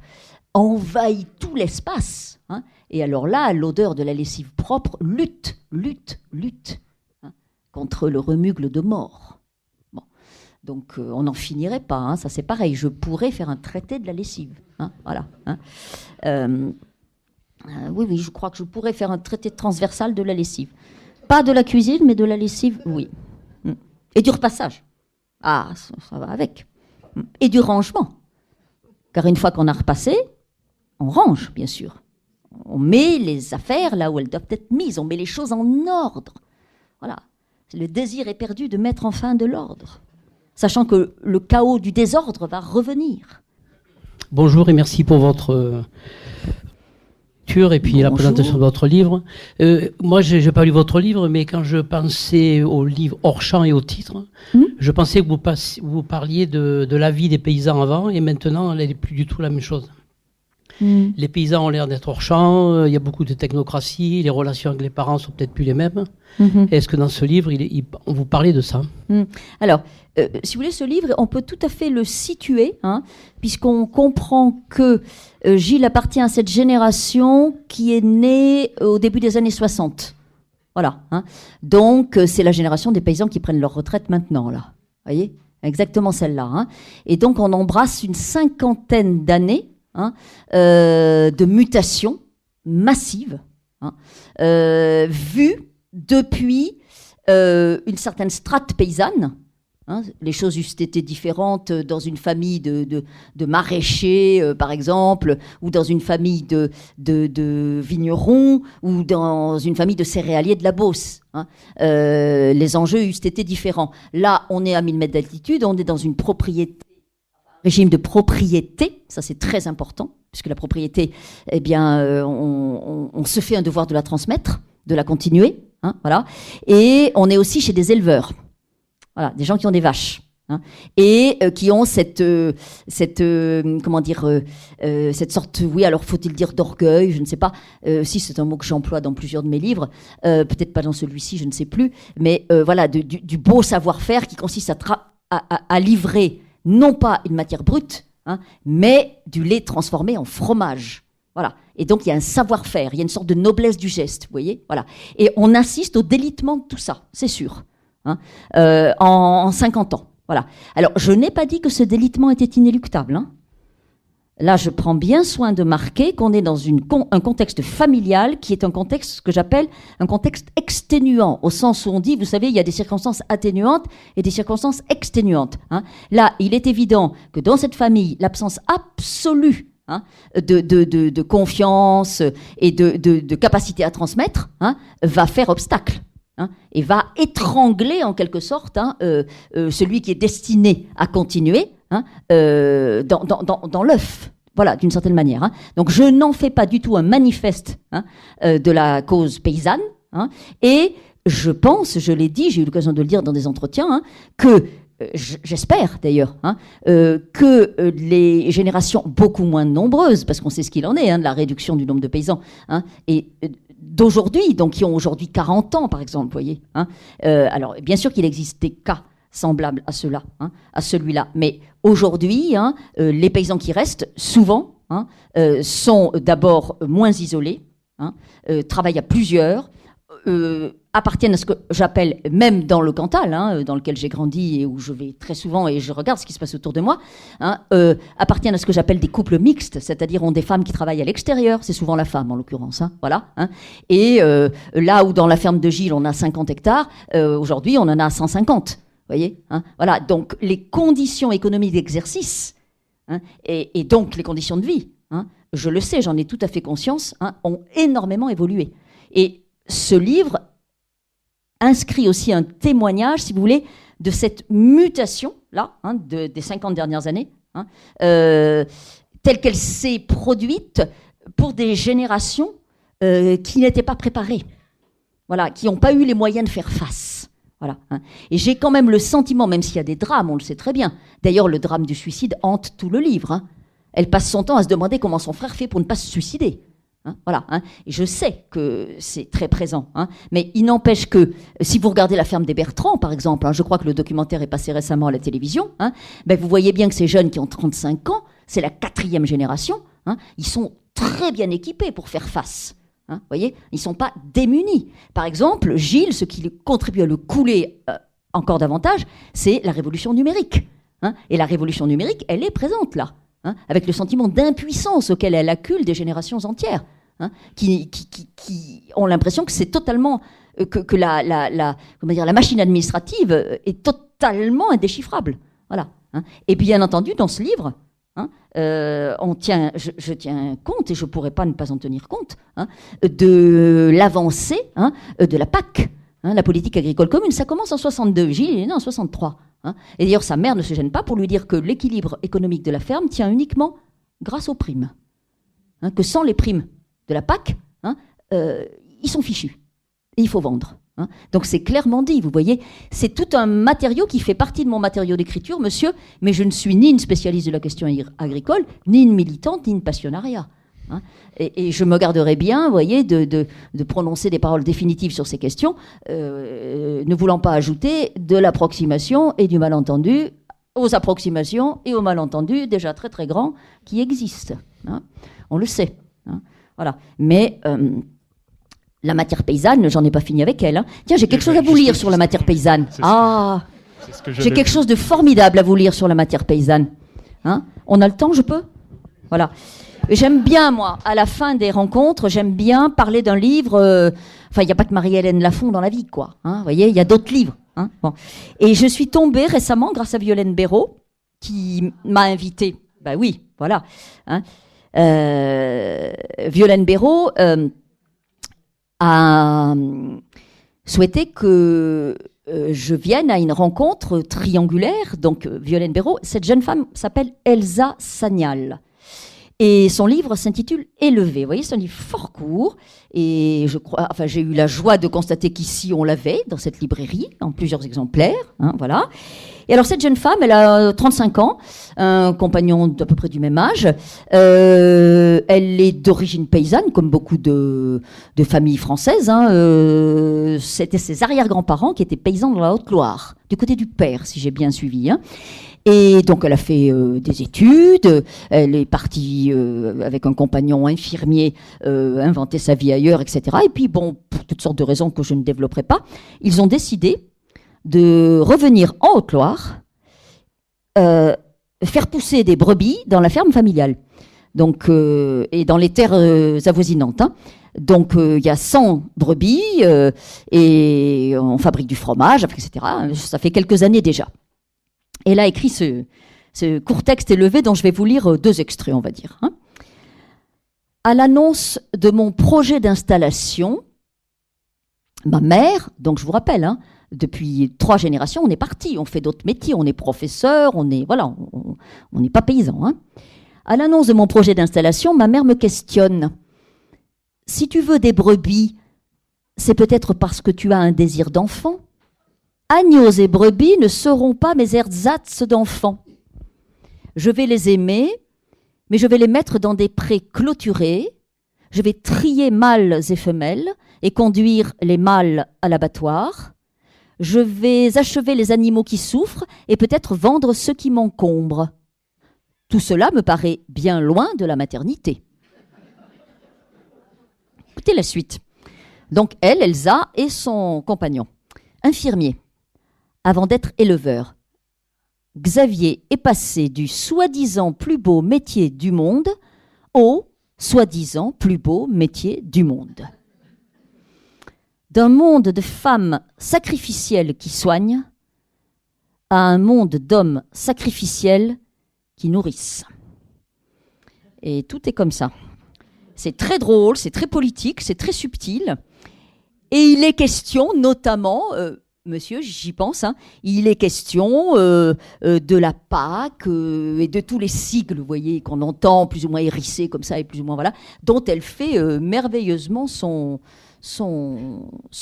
envahit tout l'espace. Hein, et alors là, l'odeur de la lessive propre lutte hein, contre le remugle de mort. Bon. Donc on n'en finirait pas, hein, ça c'est pareil, je pourrais faire un traité de la lessive. Hein, voilà. Hein. Oui, je crois que je pourrais faire un traité transversal de la lessive. Pas de la cuisine, mais de la lessive, oui. Et du repassage. Ah, ça va avec. Et du rangement. Car une fois qu'on a repassé, on range, bien sûr. On met les affaires là où elles doivent être mises. On met les choses en ordre. Voilà. Le désir est perdu de mettre enfin de l'ordre. Sachant que le chaos du désordre va revenir. Bonjour et merci pour votre lecture et puis la présentation de votre livre. Moi, je n'ai pas lu votre livre, mais quand je pensais au livre hors champ et au titre, je pensais que vous parliez de la vie des paysans avant, et maintenant, elle n'est plus du tout la même chose. Les paysans ont l'air d'être hors champ, il y a beaucoup de technocratie, les relations avec les parents sont peut-être plus les mêmes. Est-ce que dans ce livre, on vous parlait de ça? Alors, si vous voulez, ce livre, on peut tout à fait le situer, puisqu'on comprend que Gilles appartient à cette génération qui est née au début des années 60. Voilà. Donc, c'est la génération des paysans qui prennent leur retraite maintenant, là. Vous voyez? Exactement celle-là. Et donc, on embrasse une 50aine d'années de mutation massive, vue depuis une certaine strate paysanne. Les choses eussent été différentes dans une famille de maraîchers, par exemple, ou dans une famille de vignerons, ou dans une famille de céréaliers de la Beauce. Les enjeux eussent été différents. Là, on est à 1000 mètres d'altitude, on est dans une propriété, régime de propriété, ça c'est très important, puisque la propriété, eh bien, on se fait un devoir de la transmettre, de la continuer, voilà. Et on est aussi chez des éleveurs, voilà, des gens qui ont des vaches, et qui ont cette sorte, oui, alors faut-il dire d'orgueil, je ne sais pas, si c'est un mot que j'emploie dans plusieurs de mes livres, peut-être pas dans celui-ci, je ne sais plus, mais voilà, du beau savoir-faire qui consiste à livrer non pas une matière brute, mais du lait transformé en fromage. Voilà. Et donc, il y a un savoir-faire, il y a une sorte de noblesse du geste, vous voyez, voilà. Et on assiste au délitement de tout ça, c'est sûr, en 50 ans. Voilà. Alors, je n'ai pas dit que ce délitement était inéluctable. Là, je prends bien soin de marquer qu'on est dans un contexte familial qui est un contexte que j'appelle un contexte exténuant, au sens où on dit, vous savez, il y a des circonstances atténuantes et des circonstances exténuantes. Là, il est évident que dans cette famille, l'absence absolue de confiance et de capacité à transmettre va faire obstacle. Et va étrangler en quelque sorte celui qui est destiné à continuer dans l'œuf, voilà, d'une certaine manière. Donc je n'en fais pas du tout un manifeste de la cause paysanne, et je pense, je l'ai dit, j'ai eu l'occasion de le dire dans des entretiens, que j'espère d'ailleurs que les générations beaucoup moins nombreuses, parce qu'on sait ce qu'il en est de la réduction du nombre de paysans, et d'aujourd'hui, donc qui ont aujourd'hui 40 ans par exemple, vous voyez, alors bien sûr qu'il existe des cas semblables à cela, à celui-là, mais aujourd'hui, les paysans qui restent souvent sont d'abord moins isolés, travaillent à plusieurs, appartiennent à ce que j'appelle, même dans le Cantal, dans lequel j'ai grandi et où je vais très souvent et je regarde ce qui se passe autour de moi, appartiennent à ce que j'appelle des couples mixtes, c'est-à-dire ont des femmes qui travaillent à l'extérieur, c'est souvent la femme en l'occurrence, voilà. Et là où dans la ferme de Gilles on a 50 hectares, aujourd'hui on en a 150, vous voyez, voilà. Donc les conditions économiques d'exercice et donc les conditions de vie, je le sais, j'en ai tout à fait conscience, ont énormément évolué. Et ce livre inscrit aussi un témoignage, si vous voulez, de cette mutation-là, des 50 dernières années, telle qu'elle s'est produite pour des générations qui n'étaient pas préparées, voilà, qui n'ont pas eu les moyens de faire face. Voilà, Et j'ai quand même le sentiment, même s'il y a des drames, on le sait très bien, d'ailleurs le drame du suicide hante tout le livre, elle passe son temps à se demander comment son frère fait pour ne pas se suicider. Voilà, et je sais que c'est très présent, mais il n'empêche que si vous regardez la ferme des Bertrands, par exemple, je crois que le documentaire est passé récemment à la télévision, vous voyez bien que ces jeunes qui ont 35 ans, c'est la 4e génération, ils sont très bien équipés pour faire face. Vous voyez, ils ne sont pas démunis. Par exemple, Gilles, ce qui contribue à le couler encore davantage, c'est la révolution numérique. Et la révolution numérique, elle est présente là. Avec le sentiment d'impuissance auquel elle accule des générations entières, qui ont l'impression que c'est totalement que la machine administrative est totalement indéchiffrable. Voilà. Et bien entendu, dans ce livre, je tiens compte, et je ne pourrais pas ne pas en tenir compte, de l'avancée de la PAC, la politique agricole commune. Ça commence en 62, Gilles est né en 63. Et d'ailleurs, sa mère ne se gêne pas pour lui dire que l'équilibre économique de la ferme tient uniquement grâce aux primes. Que sans les primes de la PAC, ils sont fichus. Et il faut vendre. Donc c'est clairement dit, vous voyez. C'est tout un matériau qui fait partie de mon matériau d'écriture, monsieur, mais je ne suis ni une spécialiste de la question agricole, ni une militante, ni une passionnariat. Et je me garderai bien, vous voyez, de prononcer des paroles définitives sur ces questions, ne voulant pas ajouter de l'approximation et du malentendu aux approximations et aux malentendus déjà très très grands qui existent. On le sait. Voilà. Mais la matière paysanne, j'en ai pas fini avec elle. Tiens, j'ai quelque chose à vous lire sur la matière paysanne. J'ai quelque chose de formidable à vous lire sur la matière paysanne. On a le temps, je peux ? Voilà. J'aime bien, moi, à la fin des rencontres, j'aime bien parler d'un livre. Enfin, il n'y a pas que Marie-Hélène Lafon dans la vie, quoi. Vous voyez, il y a d'autres livres. Bon. Et je suis tombée récemment, grâce à Violaine Béraud, qui m'a invitée. Ben oui, voilà. Violaine Béraud a souhaité que je vienne à une rencontre triangulaire. Donc, Violaine Béraud, cette jeune femme s'appelle Elsa Sagnal. Et son livre s'intitule Élevé. Vous voyez, c'est un livre fort court. Et j'ai eu la joie de constater qu'ici, on l'avait dans cette librairie, en plusieurs exemplaires. Voilà. Et alors, cette jeune femme, elle a 35 ans, un compagnon d'à peu près du même âge. Elle est d'origine paysanne, comme beaucoup de familles françaises. C'était ses arrière-grands-parents qui étaient paysans dans la Haute-Loire, du côté du père, si j'ai bien suivi. Et donc, elle a fait des études, elle est partie avec un compagnon infirmier inventer sa vie ailleurs, etc. Et puis, bon, pour toutes sortes de raisons que je ne développerai pas, ils ont décidé de revenir en Haute-Loire, faire pousser des brebis dans la ferme familiale, donc, et dans les terres avoisinantes. Donc, il y a 100 brebis et on fabrique du fromage, etc. Ça fait quelques années déjà. Et elle a écrit ce court texte élevé dont je vais vous lire 2 extraits, on va dire. À l'annonce de mon projet d'installation, ma mère, donc je vous rappelle, depuis 3 générations, on est parti, on fait d'autres métiers, on est professeur, on n'est pas paysan. À l'annonce de mon projet d'installation, ma mère me questionne. Si tu veux des brebis, c'est peut-être parce que tu as un désir d'enfant. Agneaux et brebis ne seront pas mes ersatz d'enfants. Je vais les aimer, mais je vais les mettre dans des prés clôturés. Je vais trier mâles et femelles et conduire les mâles à l'abattoir. Je vais achever les animaux qui souffrent et peut-être vendre ceux qui m'encombrent. Tout cela me paraît bien loin de la maternité. Écoutez la suite. Donc elle, Elsa, et son compagnon, infirmier. Avant d'être éleveur, Xavier est passé du soi-disant plus beau métier du monde au soi-disant plus beau métier du monde. D'un monde de femmes sacrificielles qui soignent à un monde d'hommes sacrificiels qui nourrissent. Et tout est comme ça. C'est très drôle, c'est très politique, c'est très subtil. Et il est question notamment... Monsieur, j'y pense, il est question de la PAC et de tous les sigles, vous voyez, qu'on entend plus ou moins hérissés comme ça et plus ou moins voilà, dont elle fait merveilleusement son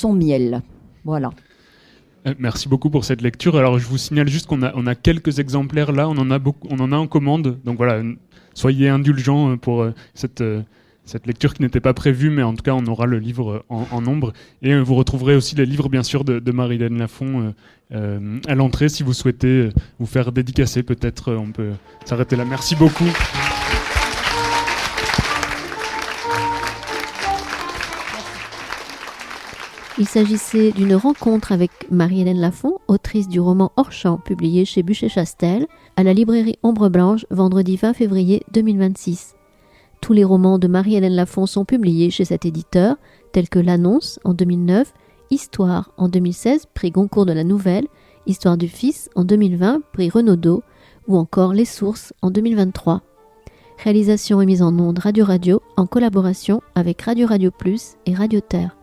miel. Voilà. Merci beaucoup pour cette lecture. Alors, je vous signale juste qu'on a quelques exemplaires là, on en a en commande. Donc voilà, soyez indulgents pour cette lecture qui n'était pas prévue, mais en tout cas, on aura le livre en nombre. Et vous retrouverez aussi les livres, bien sûr, de Marie-Hélène Lafon à l'entrée, si vous souhaitez vous faire dédicacer. Peut-être on peut s'arrêter là. Merci beaucoup. Il s'agissait d'une rencontre avec Marie-Hélène Lafon, autrice du roman Hors-champ, publié chez Buchet-Chastel, à la librairie Ombre Blanche, vendredi 20 février 2026. Tous les romans de Marie-Hélène Lafon sont publiés chez cet éditeur, tels que L'Annonce en 2009, Histoire en 2016, prix Goncourt de la Nouvelle, Histoire du Fils en 2020, prix Renaudot, ou encore Les Sources en 2023. Réalisation et mise en onde Radio en collaboration avec Radio Plus et Radio Terre.